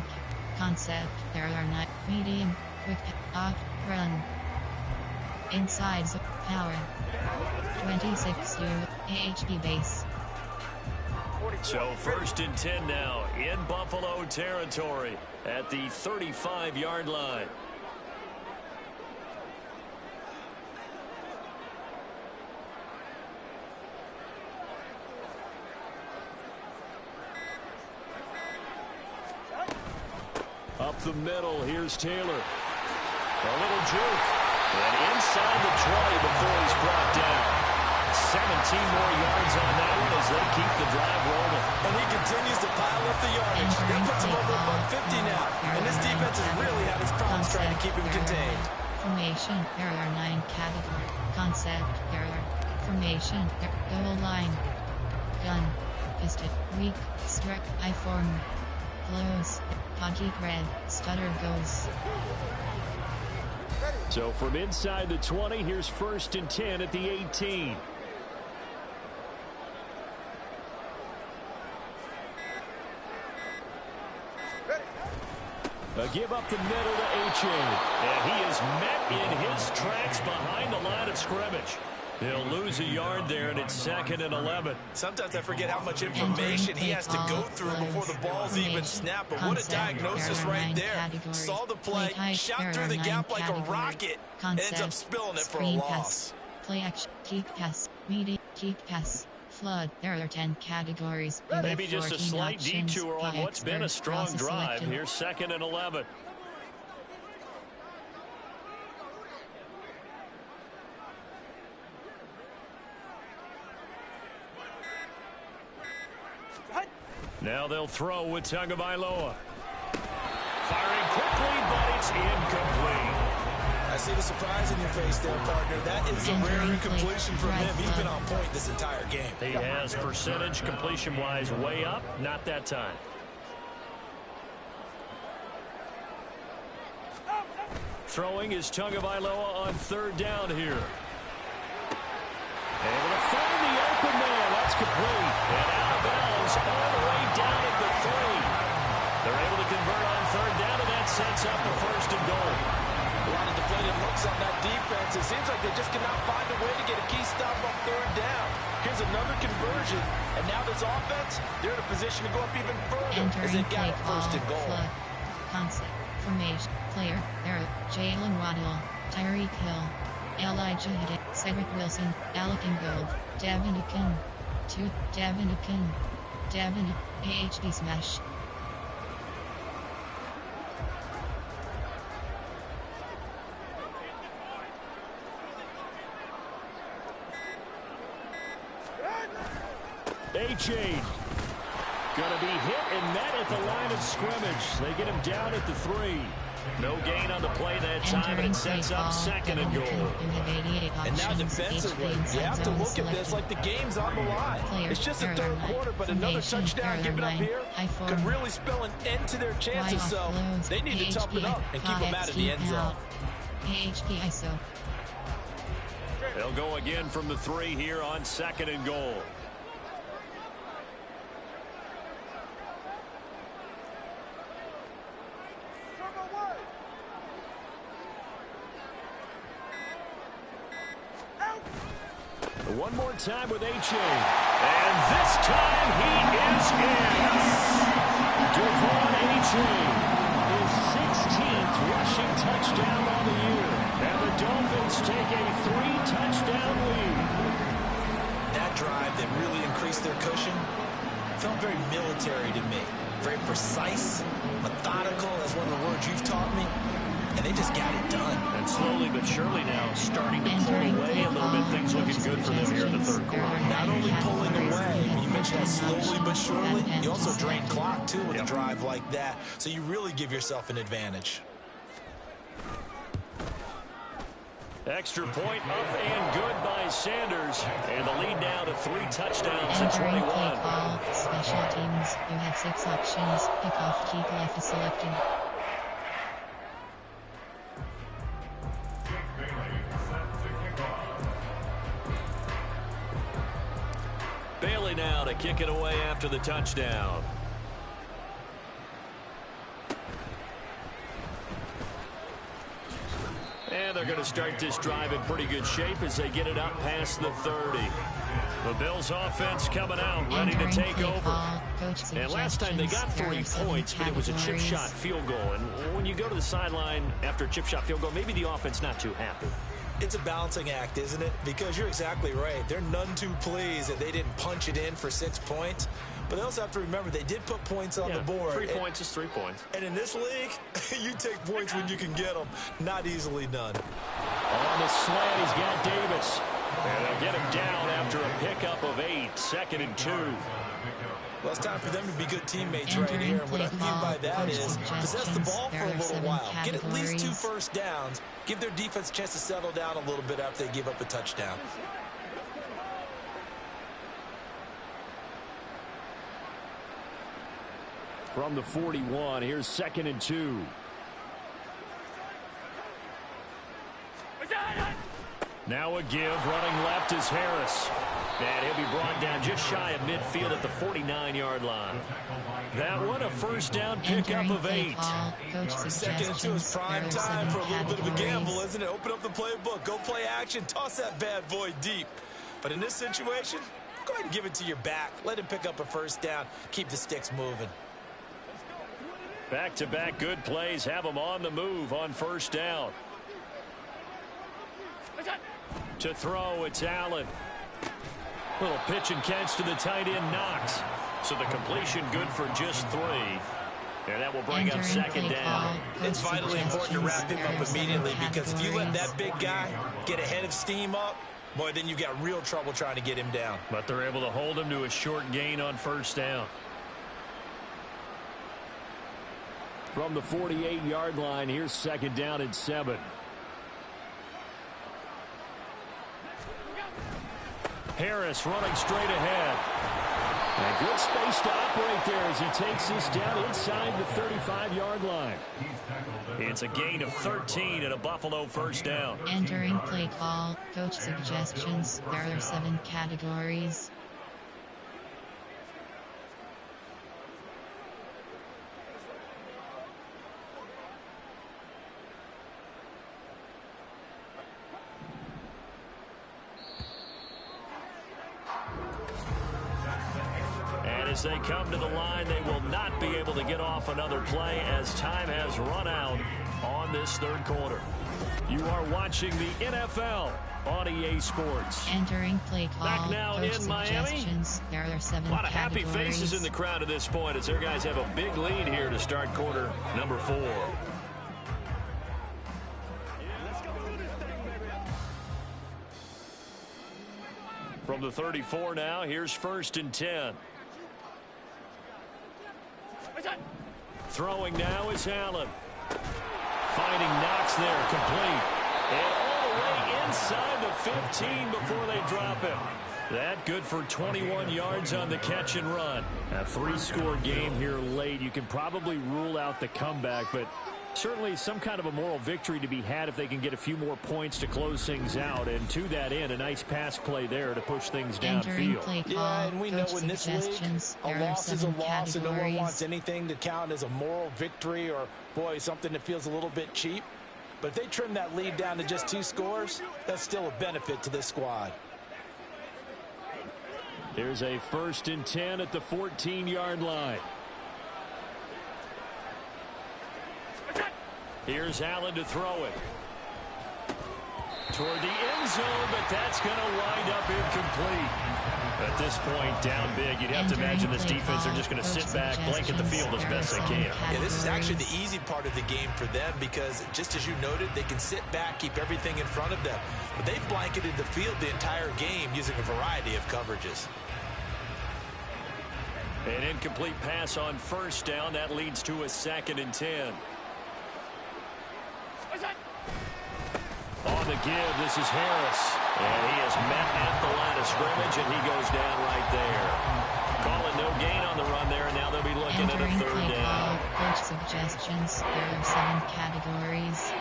Concept. There are 9. Medium. Quick. Up. Run. Inside. Power. 26 to AHP base. So 1st and 10 now in Buffalo territory at the 35-yard line. Up the middle, here's Taylor. A little juke. And inside the 20 before he's brought down. 17 more yards on that one as they keep the drive rolling. And he continues to pile up the yardage. That puts him over $150 now. And this defense has really had its problems trying to keep him contained. Formation. There are 9 category. Concept. There are. Formation. Goal line. Gun. Piston. Weak. Strike. I form. Close. Podgy red. Stutter goes. So from inside the 20, here's 1st and 10 at the 18. A give up the middle to A-Chain. And he is met in his tracks behind the line of scrimmage. He'll lose a yard there, and it's 2nd and 11. Sometimes I forget how much information he has to go through before the ball's even snapped. But what a diagnosis right there. Saw the play, shot through the gap like a rocket, and ends up spilling it for a loss. Play action, keep pass, medium, keep pass, flood. There are 10 categories. Maybe just a slight detour on what's been a strong drive. Here's 2nd and 11. Now they'll throw with Tagovailoa. Firing quickly, but it's incomplete. I see the surprise in your face there, partner. That is a rare incompletion from him. He's been on point this entire game. He has percentage completion-wise way up. Not that time. Throwing is Tagovailoa on 3rd down here. Able to find the open man. That's complete. And out of bounds all the way down at the 3. They're able to convert on 3rd down, and that sets up the 1st and goal. A lot of deflated looks on that defense. It seems like they just cannot find a way to get a key stop on 3rd down. Here's another conversion, and now now this offense, they're in a position to go up even further as they've got a first and goal. Concept, formation, player, error, Jalen Waddle, Tyreek Hill, Elijah Hidden, Cedric Wilson, Alec Ingold, Davin Akin, Davin, AHD Smash. A-Chain. Gonna be hit and met at the line of scrimmage. They get him down at the 3. No gain on the play that time, and it sets up second and goal. And now defensively, you have to look at this like the game's on the line. It's just a third quarter, but another touchdown given up here could really spell an end to their chances, so they need to toughen it up and keep them out of the end zone. They'll go again from the 3 here on second and goal. One more time with A-Chain. And this time he is in. Devon A-Chain, his 16th rushing touchdown on the year. And the Dolphins take a 3-touchdown lead. That drive that really increased their cushion felt very military to me. Very precise, methodical, that's one of the words you've taught me. And they just got it done. And slowly but surely now starting to pull away a little bit. Things looking good for them here in the third quarter. Not only pulling away, you mentioned that slowly but surely, you also drain clock too with a drive like that. So you really give yourself an advantage. Extra point up and good by Sanders. And the lead now to 3 touchdowns at 21. Special teams, you have 6 options. Kickoff key left is selected. Bailey now to kick it away after the touchdown. And they're going to start this drive in pretty good shape as they get it up past the 30. The Bills offense coming out, ready to take over. And last time they got 3 points, but it was a chip shot field goal. And when you go to the sideline after a chip shot field goal, maybe the offense not too happy. It's a balancing act, isn't it? Because you're exactly right. They're none too pleased that they didn't punch it in for 6 points. But they also have to remember they did put points on the board. 3 points is 3 points. And in this league, you take points when you can get them. Not easily done. On the slant, he's got Davis. And they'll get him down after a pickup of 8. 2nd and 2. Well, it's time for them to be good teammates right here. And what I mean by that is possess the ball for a little while. Get at least 2 first downs. Give their defense a chance to settle down a little bit after they give up a touchdown. From the 41, here's 2nd and 2. Now a give, running left is Harris. And he'll be brought down just shy of midfield at the 49-yard line. That one a first down pickup of 8. 2nd and 2 is prime time for a little bit of a gamble, isn't it? Open up the playbook, go play action, toss that bad boy deep. But in this situation, go ahead and give it to your back. Let him pick up a first down. Keep the sticks moving. Back-to-back good plays have them on the move on first down. To throw, it's Allen. Little pitch and catch to the tight end, Knox. So the completion good for just 3. And that will bring up 2nd down. It's vitally important to wrap him up immediately because if you let that big guy get ahead of steam up, boy, then you've got real trouble trying to get him down. But they're able to hold him to a short gain on first down. From the 48-yard line, here's 2nd down and 7. Harris running straight ahead. And good space to operate there as he takes this down inside the 35-yard line. It's a gain of 13 and a Buffalo first down. Entering play call, coach suggestions. There are 7 categories. As they come to the line, they will not be able to get off another play as time has run out on this third quarter. You are watching the NFL on EA Sports. Entering play call. Back now in Miami. There are 7 A lot of happy categories. faces in the crowd at this point as their guys have a big lead here to start quarter number 4. From the 34 now, here's 1st and 10. Throwing now is Allen. Finding Knox there, complete. And all the way inside the 15 before they drop him. That good for 21 yards on the catch and run. A 3-score game here late. You can probably rule out the comeback, but certainly some kind of a moral victory to be had if they can get a few more points to close things out. And to that end, a nice pass play there to push things downfield. Yeah, and we know in this league, a loss is a loss, and no one wants anything to count as a moral victory or, boy, something that feels a little bit cheap. But if they trim that lead down to just 2 scores, that's still a benefit to this squad. There's a 1st and 10 at the 14-yard line. Here's Allen to throw it. Toward the end zone, but that's going to wind up incomplete. At this point, down big, you'd have to imagine this defense are just going to sit back, blanket the field as best they can. Yeah, this is actually the easy part of the game for them because, just as you noted, they can sit back, keep everything in front of them. But they've blanketed the field the entire game using a variety of coverages. An incomplete pass on 1st down. That leads to a 2nd and 10. On the give, this is Harris. And he is met at the line of scrimmage, and he goes down right there. Calling no gain on the run there, and now they'll be looking at a 3rd down. Coach suggestions. There are 7 categories.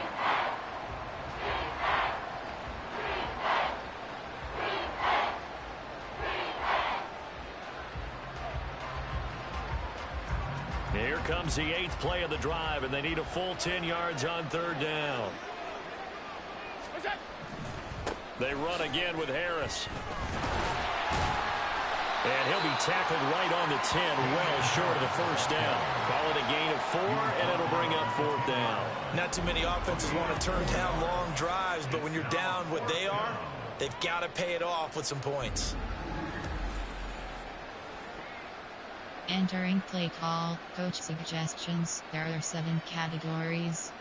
Here comes the 8th play of the drive, and they need a full 10 yards on 3rd down. They run again with Harris. And he'll be tackled right on the 10, well short of the 1st down. Call it a gain of 4, and it'll bring up 4th down. Not too many offenses want to turn down long drives, but when you're down what they are, they've got to pay it off with some points. Entering play call. Coach suggestions. There are 7 categories.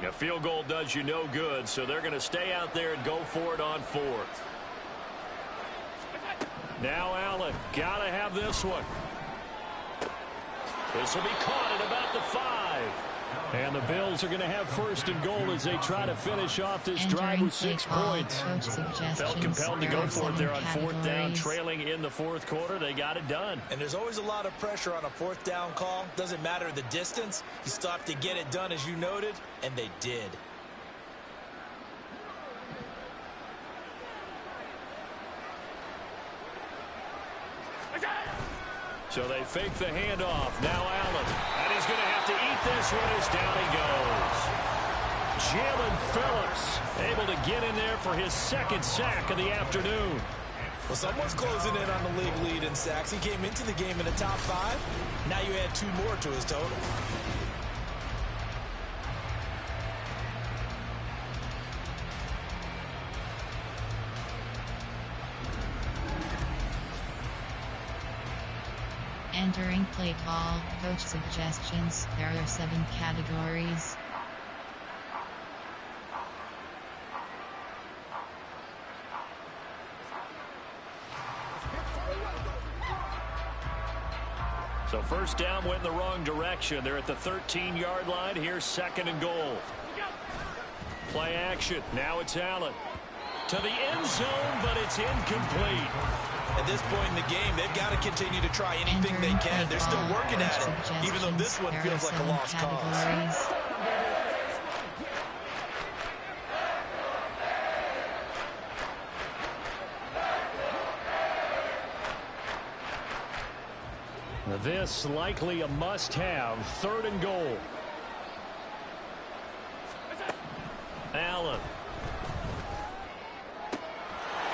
A field goal does you no good, so they're going to stay out there and go for it on 4th. Now Allen, got to have this one. This will be caught at about the 5. And the Bills are going to have 1st and goal as they try to finish off this drive with 6 points. Felt compelled to go for it there on 4th down, trailing in the 4th quarter. They got it done. And there's always a lot of pressure on a 4th down call. Doesn't matter the distance. You still have to get it done, as you noted, and they did. So they fake the handoff. Now Allen. And he's going to have to eat this one as down he goes. Jalen Phillips able to get in there for his 2nd sack of the afternoon. Well, someone's closing in on the league lead in sacks. He came into the game in the top 5. Now you add 2 more to his total. Entering play call. Coach suggestions. There are 7 categories. So 1st down went in the wrong direction. They're at the 13-yard line. Here's 2nd and goal. Play action. Now it's Allen. To the end zone, but it's incomplete. At this point in the game, they've got to continue to try anything they can. They're still working at it, even though this one feels like a lost cause. This likely a must-have. 3rd and goal. Allen.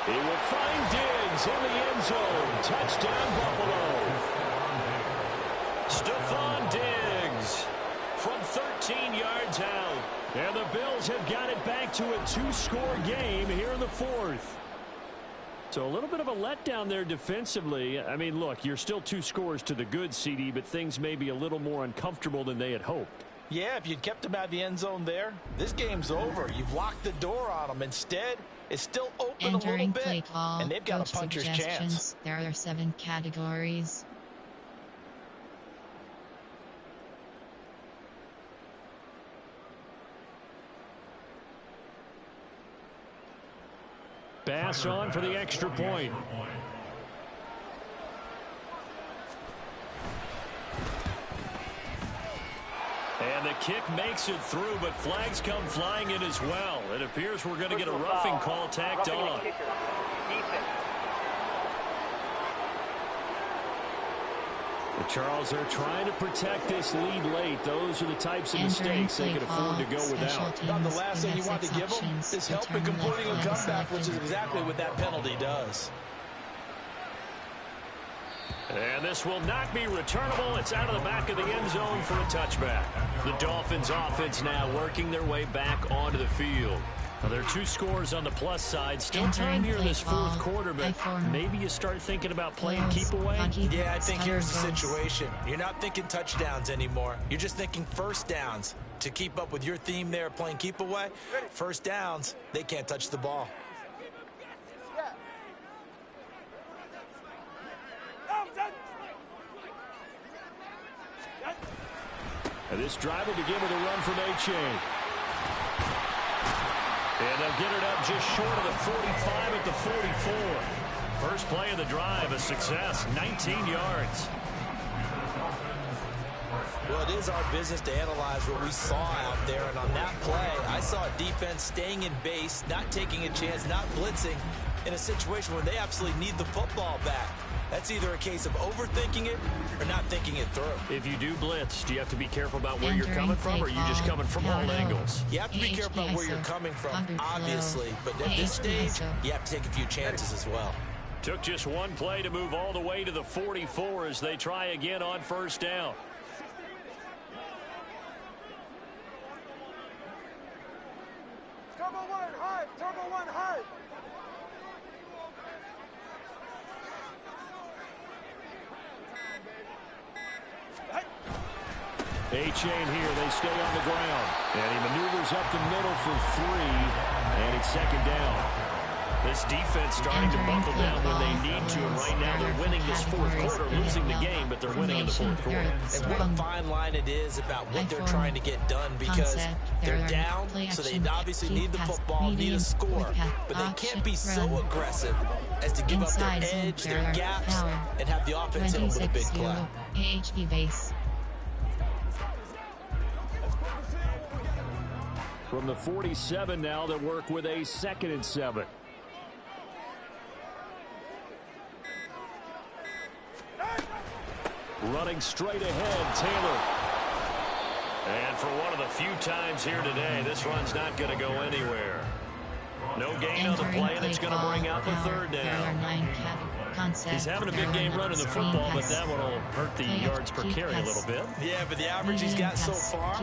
He will find Diggs in the end zone. Touchdown, Buffalo. Stephon Diggs from 13 yards out. And the Bills have got it back to a 2-score game here in the fourth. So a little bit of a letdown there defensively. I mean, look, you're still 2 scores to the good, CD, but things may be a little more uncomfortable than they had hoped. Yeah, if you'd kept them out of the end zone there, this game's over. You've locked the door on them. Instead, it's still open a little bit, and they've got a puncher's chance. There are 7 categories. Pass on for the extra point. And the kick makes it through, but flags come flying in as well. It appears we're going to get a roughing call tacked on. The Charles are trying to protect this lead late. Those are the types of mistakes they can afford to go without. About the last thing you want to give them is help in completing a comeback, which is exactly what that penalty does. And this will not be returnable. It's out of the back of the end zone for a touchback. The Dolphins offense now working their way back onto the field. Now, there are 2 scores on the plus side. Still time here in this fourth quarter, but maybe you start thinking about playing keep away. Yeah, I think here's the situation. You're not thinking touchdowns anymore. You're just thinking first downs. To keep up with your theme there, playing keep away, first downs, they can't touch the ball. And this drive will begin with a run from A-Chain. And they'll get it up just short of the 45 at the 44. First play of the drive, a success, 19 yards. Well, it is our business to analyze what we saw out there, and on that play, I saw a defense staying in base, not taking a chance, not blitzing, in a situation where they absolutely need the football back. That's either a case of overthinking it or not thinking it through. If you do blitz, do you have to be careful about where you're coming from, or are you just coming from all angles? You have to be careful about where you're coming from, obviously, but at this stage, you have to take a few chances as well. Took just one play to move all the way to the 44 as they try again on first down. Turbo 1, hard! Turbo 1, hard! A-Chain here, they stay on the ground. And he maneuvers up the middle for 3, and it's second down. This defense starting to buckle down when they need to, and right now they're winning this fourth quarter, losing the game, but they're winning in the fourth quarter. And what a fine line it is about what they're trying to get done, because they're down, so they obviously need the football, need a score, but they can't be so aggressive as to give up their edge, their gaps, and have the offense in with a big play. AHP base. From the 47 now, they'll work with a 2nd and 7. Running straight ahead, Taylor. And for one of the few times here today, this run's not going to go anywhere. No gain on the play, and it's going to bring out the 3rd down. He's having a big game running the football, but that one will hurt the yards per carry a little bit. Yeah, but the average he's got so far,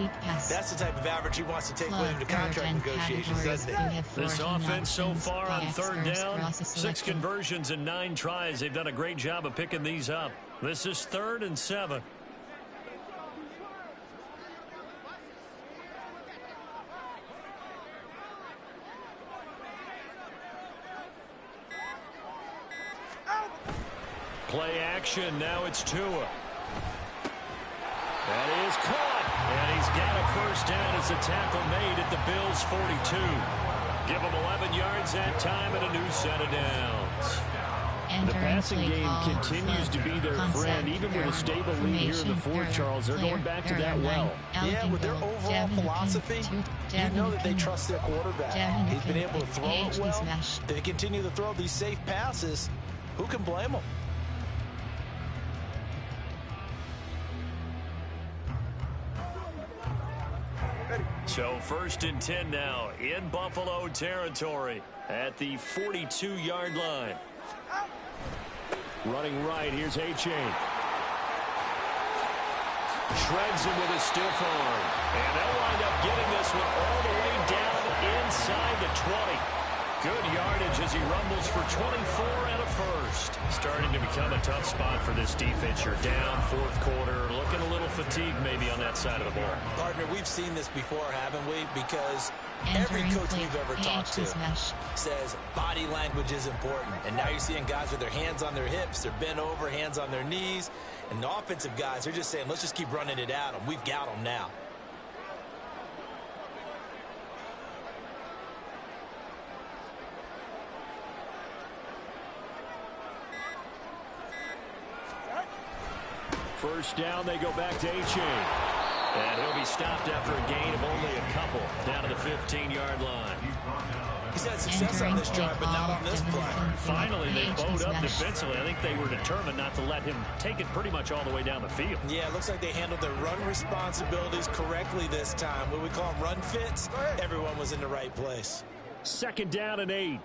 that's the type of average he wants to take with him to contract negotiations, doesn't he? This offense so far on 3rd down, 6 conversions and 9 tries. They've done a great job of picking these up. This is 3rd and 7. Play action, now it's Tua. That is caught, and he's got a first down as a tackle made at the Bills' 42. Give them 11 yards that time and a new set of downs. The passing game continues to be their friend, even with a stable lead here in the fourth, Charles. They're going back to that well. Yeah, with their overall philosophy, you know that they trust their quarterback. He's been able to throw it well. They continue to throw these safe passes. Who can blame them? So 1st and 10 now in Buffalo territory at the 42-yard line. Running right, here's A-Chain. Shreds him with a stiff arm. And they'll wind up getting this one all the way down inside the 20. Good yardage as he rumbles for 24 and a first. Starting to become a tough spot for this defense. You're down 4th quarter. Looking a little fatigued maybe on that side of the ball. Partner, we've seen this before, haven't we? Because every coach we've ever talked to says body language is important. And now you're seeing guys with their hands on their hips. They're bent over, hands on their knees. And the offensive guys are just saying, let's just keep running it at them. We've got them now. First down, they go back to A-Chain. And he'll be stopped after a gain of only a couple down to the 15-yard line. He's had success on this drive, but not on this play. Finally, they bowed up defensively. I think they were determined not to let him take it pretty much all the way down the field. Yeah, it looks like they handled their run responsibilities correctly this time. What we call them run fits, everyone was in the right place. 2nd down and 8.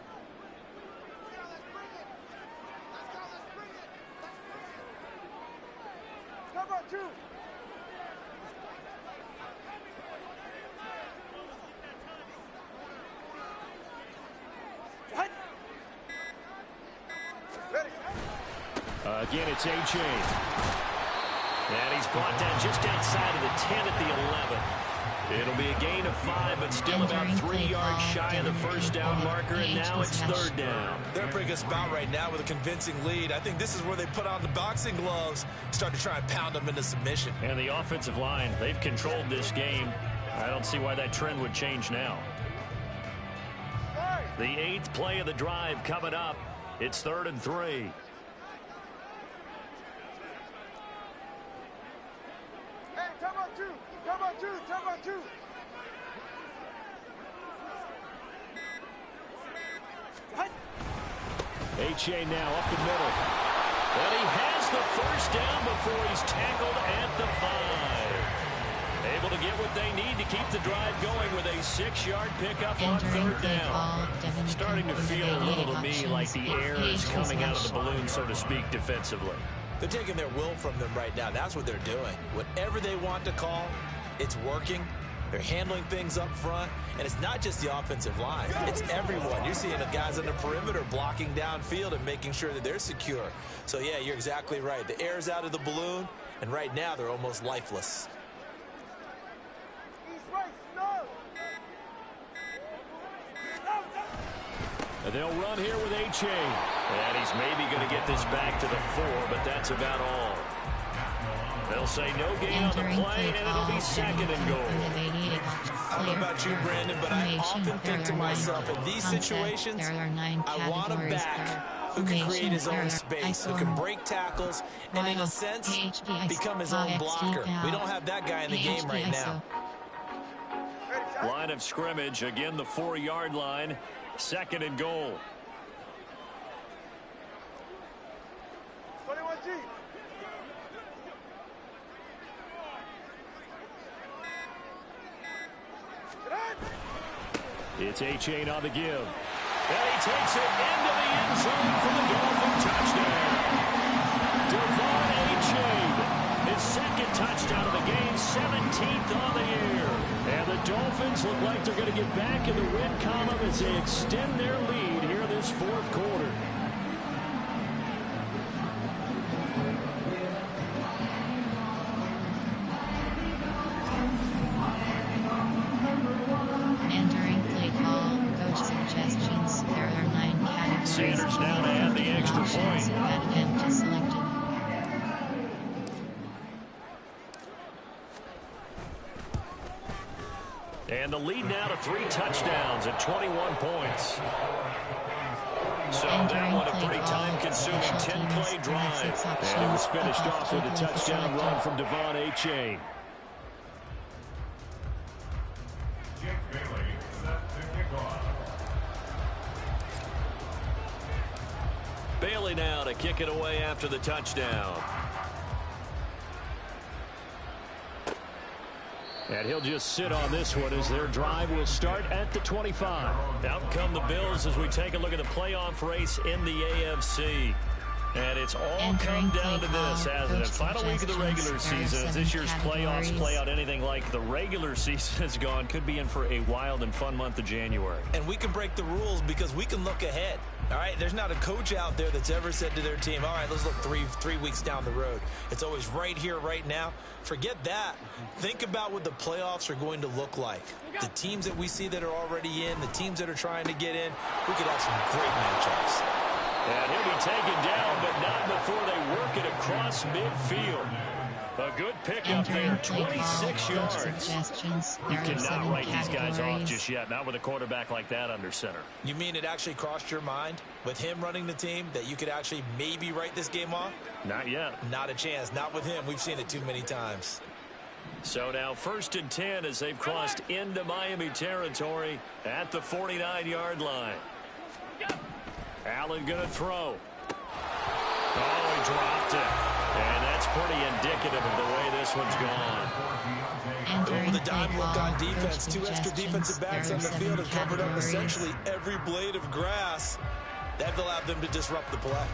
Again, it's A-Chain. And he's brought down just outside of the 10 at the 11. It'll be a gain of 5, but still about 3 yards shy of the first down marker, and now it's 3rd down. They're in a pretty good spot right now with a convincing lead. I think this is where they put on the boxing gloves, start to try and pound them into submission. And the offensive line, they've controlled this game. I don't see why that trend would change now. The 8th play of the drive coming up. It's 3rd and 3. A-Chain now up the middle. And he has the first down before he's tackled at the 5. Able to get what they need to keep the drive going with a 6-yard pickup on 3rd down. Starting to feel a little to me like the air is coming out of the balloon, so to speak, defensively. They're taking their will from them right now. That's what they're doing. Whatever they want to call, it's working. They're handling things up front, and it's not just the offensive line. It's everyone. You're seeing the guys on the perimeter blocking downfield and making sure that they're secure. So, yeah, you're exactly right. The air's out of the balloon, and right now they're almost lifeless. And they'll run here with A-Chain. And he's maybe going to get this back to the 4, but that's about all. They'll say no gain on the play, and it'll be 2nd and goal. I don't know about you, Brandon, but I often think to myself, in these situations, I want a back who can create his own space, who can break tackles, and in a sense, become his own blocker. We don't have that guy in the game right now. Line of scrimmage, again the 4-yard line, 2nd and goal. 21G. It's A-Chain on the give. And he takes it into the end zone for the Dolphin touchdown. Devon A-Chain, his 2nd touchdown of the game, 17th on the year. And the Dolphins look like they're going to get back in the win column as they extend their lead here this 4th quarter. Sanders now to add the extra point. And the lead now to 3 touchdowns at 21 points. So that one a pretty time-consuming 10-play drive. And it was finished off with a touchdown run from Devon A-Chain. Bailey now to kick it away after the touchdown. And he'll just sit on this one as their drive will start at the 25. Out come the Bills as we take a look at the playoff race in the AFC. And it's all come down to this, hasn't it? Final week of the regular season. As this year's playoffs play out anything like the regular season has gone, could be in for a wild and fun month of January. And we can break the rules because we can look ahead. All right, there's not a coach out there that's ever said to their team, all right, let's look three weeks down the road. It's always right here, right now. Forget that. Think about what the playoffs are going to look like. The teams that we see that are already in, the teams that are trying to get in, we could have some great matchups. And he'll be taken down, but not before they work it across midfield. A good pickup there, 26 yards. You cannot write these guys off just yet, not with a quarterback like that under center. You mean it actually crossed your mind with him running the team that you could actually maybe write this game off? Not yet. Not a chance. Not with him. We've seen it too many times. So now 1st and 10 as they've crossed into Miami territory at the 49-yard line. Allen going to throw. Oh, he dropped it. And that's pretty indicative of the way this one's gone. With a dime look on defense, 2 extra defensive backs on the field have covered up essentially every blade of grass. That will allow them to disrupt the play.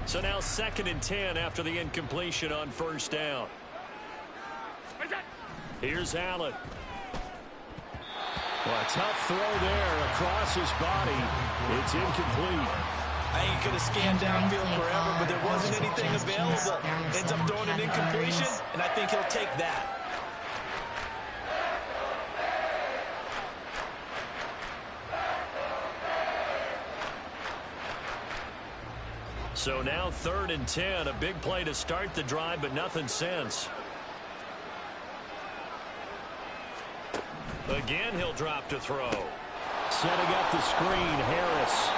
So now 2nd and 10 after the incompletion on 1st down. Here's Allen. Well, a tough throw there across his body. It's incomplete. I think he could have scanned downfield forever, but there wasn't anything available. Ends up throwing an incompletion, and I think he'll take that. So now 3rd and 10. A big play to start the drive, but nothing since. Again, he'll drop to throw. Setting up the screen, Harris.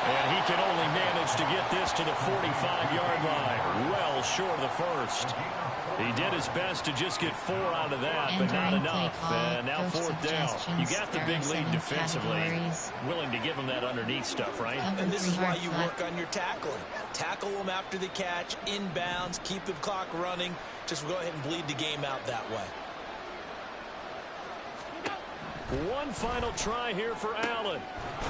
And he can only manage to get this to the 45-yard line. Well short of the first. He did his best to just get 4 out of that, but not enough. And now 4th down. You got the big lead defensively. Willing to give him that underneath stuff, right? And this is why you work on your tackling. Tackle them after the catch, inbounds, keep the clock running. Just go ahead and bleed the game out that way. One final try here for Allen.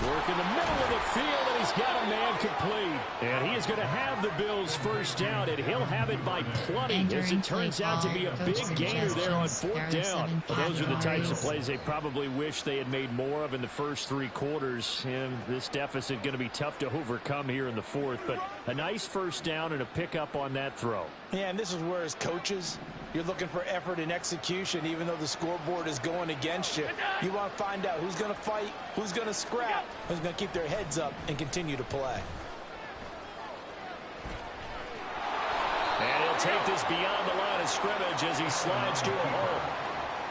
Work in the middle of the field, and he's got a man complete. And he is going to have the Bills' first down, and he'll have it by plenty, as it turns out to be a big gainer there on 4th down. Well, those are the types of plays they probably wish they had made more of in the first 3 quarters. And this deficit going to be tough to overcome here in the 4th. But a nice first down and a pickup on that throw. Yeah, and this is where, as coaches, you're looking for effort and execution, even though the scoreboard is going against you. You want to find out who's going to fight, who's going to scrap, who's going to keep their heads up and continue to play. And he'll take this beyond the line of scrimmage as he slides to a hole.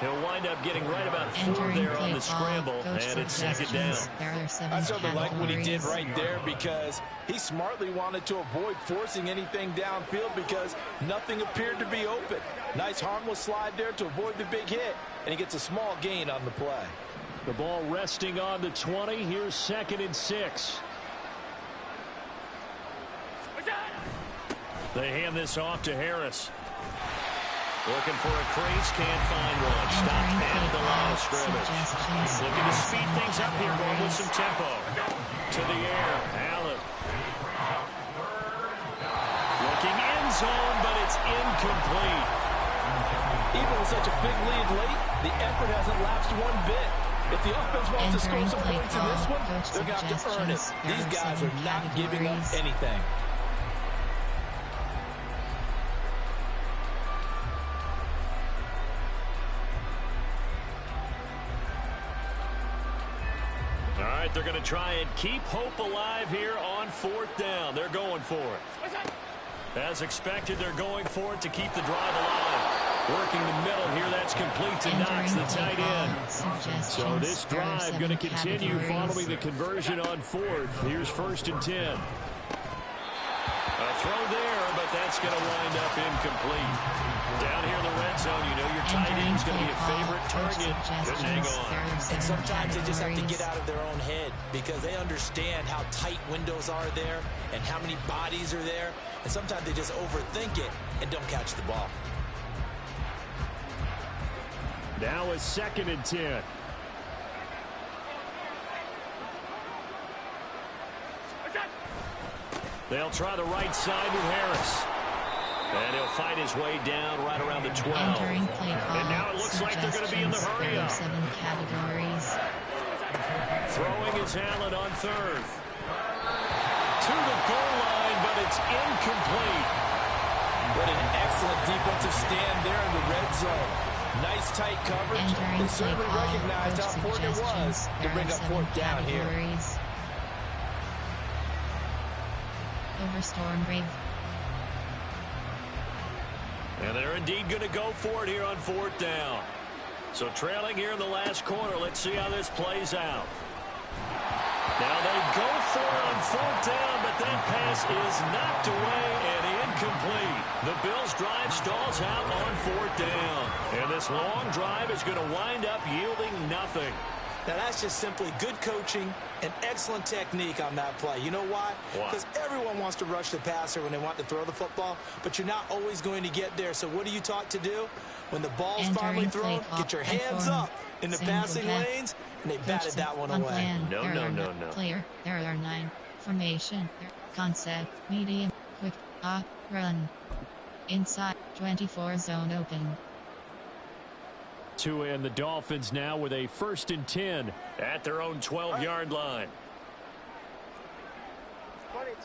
He'll wind up getting right about 4 there on the scramble, and it's 2nd down. I certainly like what he did right there because he smartly wanted to avoid forcing anything downfield because nothing appeared to be open. Nice harmless slide there to avoid the big hit, and he gets a small gain on the play. The ball resting on the 20. Here's 2nd and 6. They hand this off to Harris. Looking for a crease, can't find one. Stopped at the line of scrimmage. Looking to speed things up here, going with some tempo. To the air, Allen. Looking end zone, but it's incomplete. Even with such a big lead late, the effort hasn't lapsed one bit. If the offense wants to score some points in this one, they're going to have to earn it. These guys are not giving up anything. All right, they're going to try and keep hope alive here on 4th down. They're going for it. As expected, they're going for it to keep the drive alive. Working the middle here, that's complete to Knox, the tight end. So this drive going to continue following the conversion on 4th. Here's 1st and 10. A throw there, but that's that's going to wind up incomplete. Down here in the red zone, you know your tight end's going to be a favorite target. Couldn't hang on. And sometimes they just have to get out of their own head because they understand how tight windows are there and how many bodies are there. And sometimes they just overthink it and don't catch the ball. Now a 2nd and 10. They'll try the right side with Harris. And he'll find his way down right around the 12. And now it looks like they're going to be in the hurry-up. Throwing is Allen on 3rd. To the goal line, but it's incomplete. What an excellent defensive stand there in the red zone. Nice tight coverage. They certainly recognized how important it was to bring up 4th down here. Overstorm Brave. And they're indeed going to go for it here on 4th down. So trailing here in the last quarter. Let's see how this plays out. Now they go for it on 4th down, but that pass is knocked away and incomplete. The Bills' drive stalls out on 4th down. And this long drive is going to wind up yielding nothing. Now, that's just simply good coaching and excellent technique on that play. You know why? Because everyone wants to rush the passer when they want to throw the football, but you're not always going to get there. So what are you taught to do? When the ball's finally thrown, get your hands up in the passing lanes, and they batted that one away. No. Player, there are 9. Formation, concept, medium, quick, run. Inside, 24 zone open. To end the Dolphins now with a 1st and 10 at their own 12-yard line. 20 TX.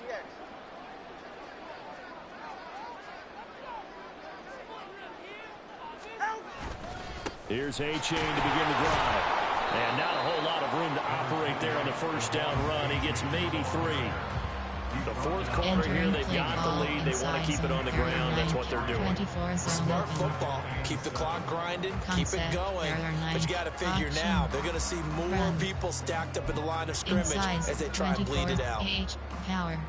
Here's A-Chain to begin the drive. And not a whole lot of room to operate there on the 1st down run. He gets maybe 3. The 4th quarter here, they've got the lead. They want to keep it on the ground. That's what they're doing. Smart football. Keep the clock grinding. Keep it going. But you got to figure now, they're going to see more people stacked up in the line of scrimmage as they try and bleed it out. Power.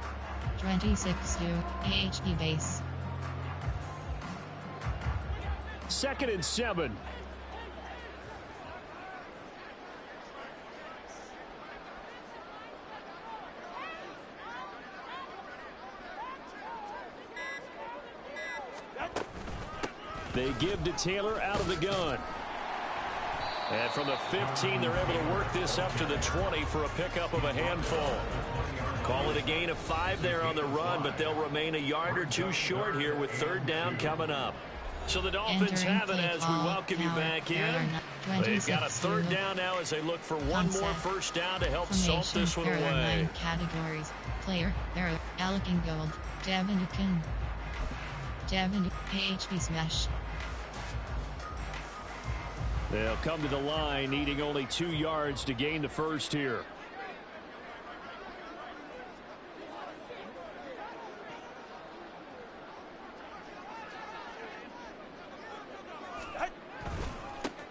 26 to AHP base. 2nd and 7. They give to Taylor out of the gun. And from the 15, they're able to work this up to the 20 for a pickup of a handful. Call it a gain of 5 there on the run, but they'll remain a yard or 2 short here with 3rd down coming up. So the Dolphins have it as we welcome you back in. They've got a 3rd down now as they look for one more 1st down to help salt this one away. There are 9 categories. Player, there are Alec and Gold, Devin Dukin, Devin AHP Smash. They'll come to the line, needing only 2 yards to gain the 1st here.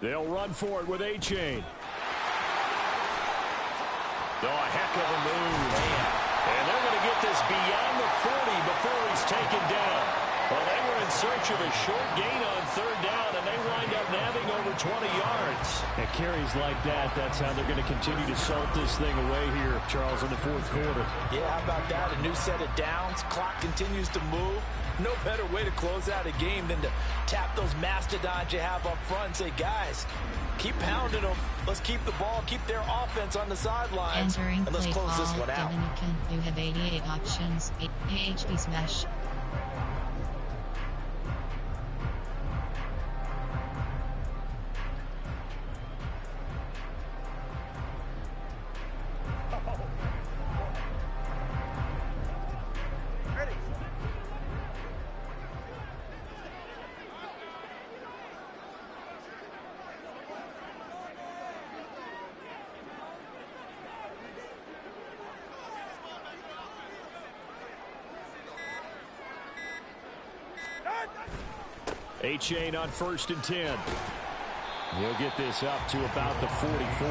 They'll run for it with A-Chain. Oh, a heck of a move. And they're going to get this beyond the 40 before he's taken down. Well, they were in search of a short gain on 3rd down, and they wind up nabbing over 20 yards. And carries like that, that's how they're going to continue to salt this thing away here, Charles, in the 4th quarter. Yeah, how about that? A new set of downs. Clock continues to move. No better way to close out a game than to tap those mastodons you have up front and say, guys, keep pounding them. Let's keep the ball, keep their offense on the sidelines, and let's close this one out. You have 88 options. AHP Smash. A-Chain on 1st and 10. He'll get this up to about the 44.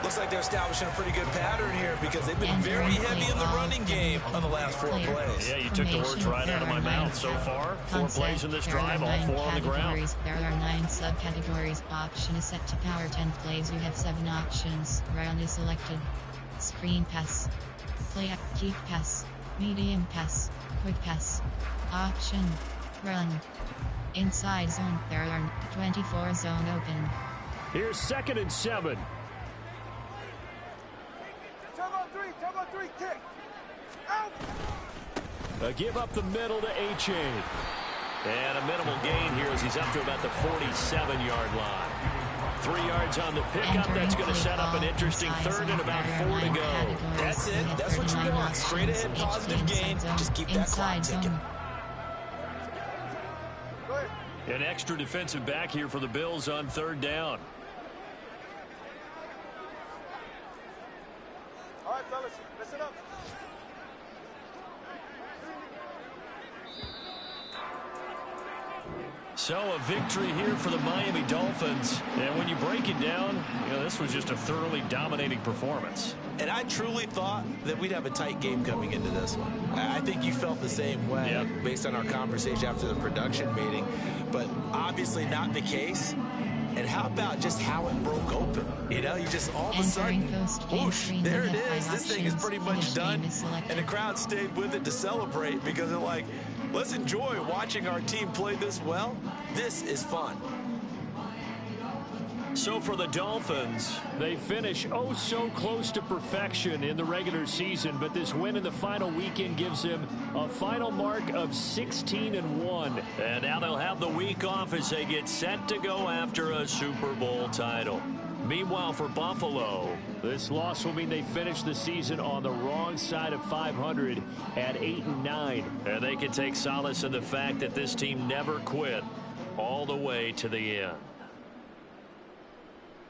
Looks like they're establishing a pretty good pattern here because they've been very heavy in the running game on the last 4 plays. Yeah, you took the words right out of my mouth. So far, 4 plays in this drive, all 4 on the ground. There are 9 subcategories. Option is set to power 10 plays. You have 7 options. Round is selected. Screen pass. Play up, keep pass. Medium pass. Quick pass. Option. Run. Inside zone. There are 24 zone open. Here's 2nd and 7. Turbo 3, kick. Out. A give up the middle to A-Chain. And a minimal gain here as he's up to about the 47-yard line. 3 yards on the pickup. That's going to set up an interesting 3rd and about 4 to go. That's it. That's what you want. Straight ahead, positive gain. Just keep that clock ticking. An extra defensive back here for the Bills on 3rd down. All right, fellas, listen up. So a victory here for the Miami Dolphins. And when you break it down, this was just a thoroughly dominating performance. And I truly thought that we'd have a tight game coming into this one. I think you felt the same way based on our conversation after the production meeting. But obviously not the case. And how about just how it broke open? You just all of a sudden, whoosh, there it is. This thing is pretty much done. And the crowd stayed with it to celebrate because they're like, let's enjoy watching our team play this well. This is fun. So for the Dolphins, they finish so close to perfection in the regular season, but this win in the final weekend gives them a final mark of 16-1. And now they'll have the week off as they get set to go after a Super Bowl title. Meanwhile, for Buffalo, this loss will mean they finish the season on the wrong side of 500 at 8-9. And they can take solace in the fact that this team never quit all the way to the end.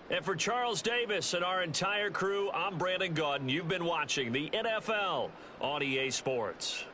And for Charles Davis and our entire crew, I'm Brandon Gaudin. You've been watching the NFL on EA Sports.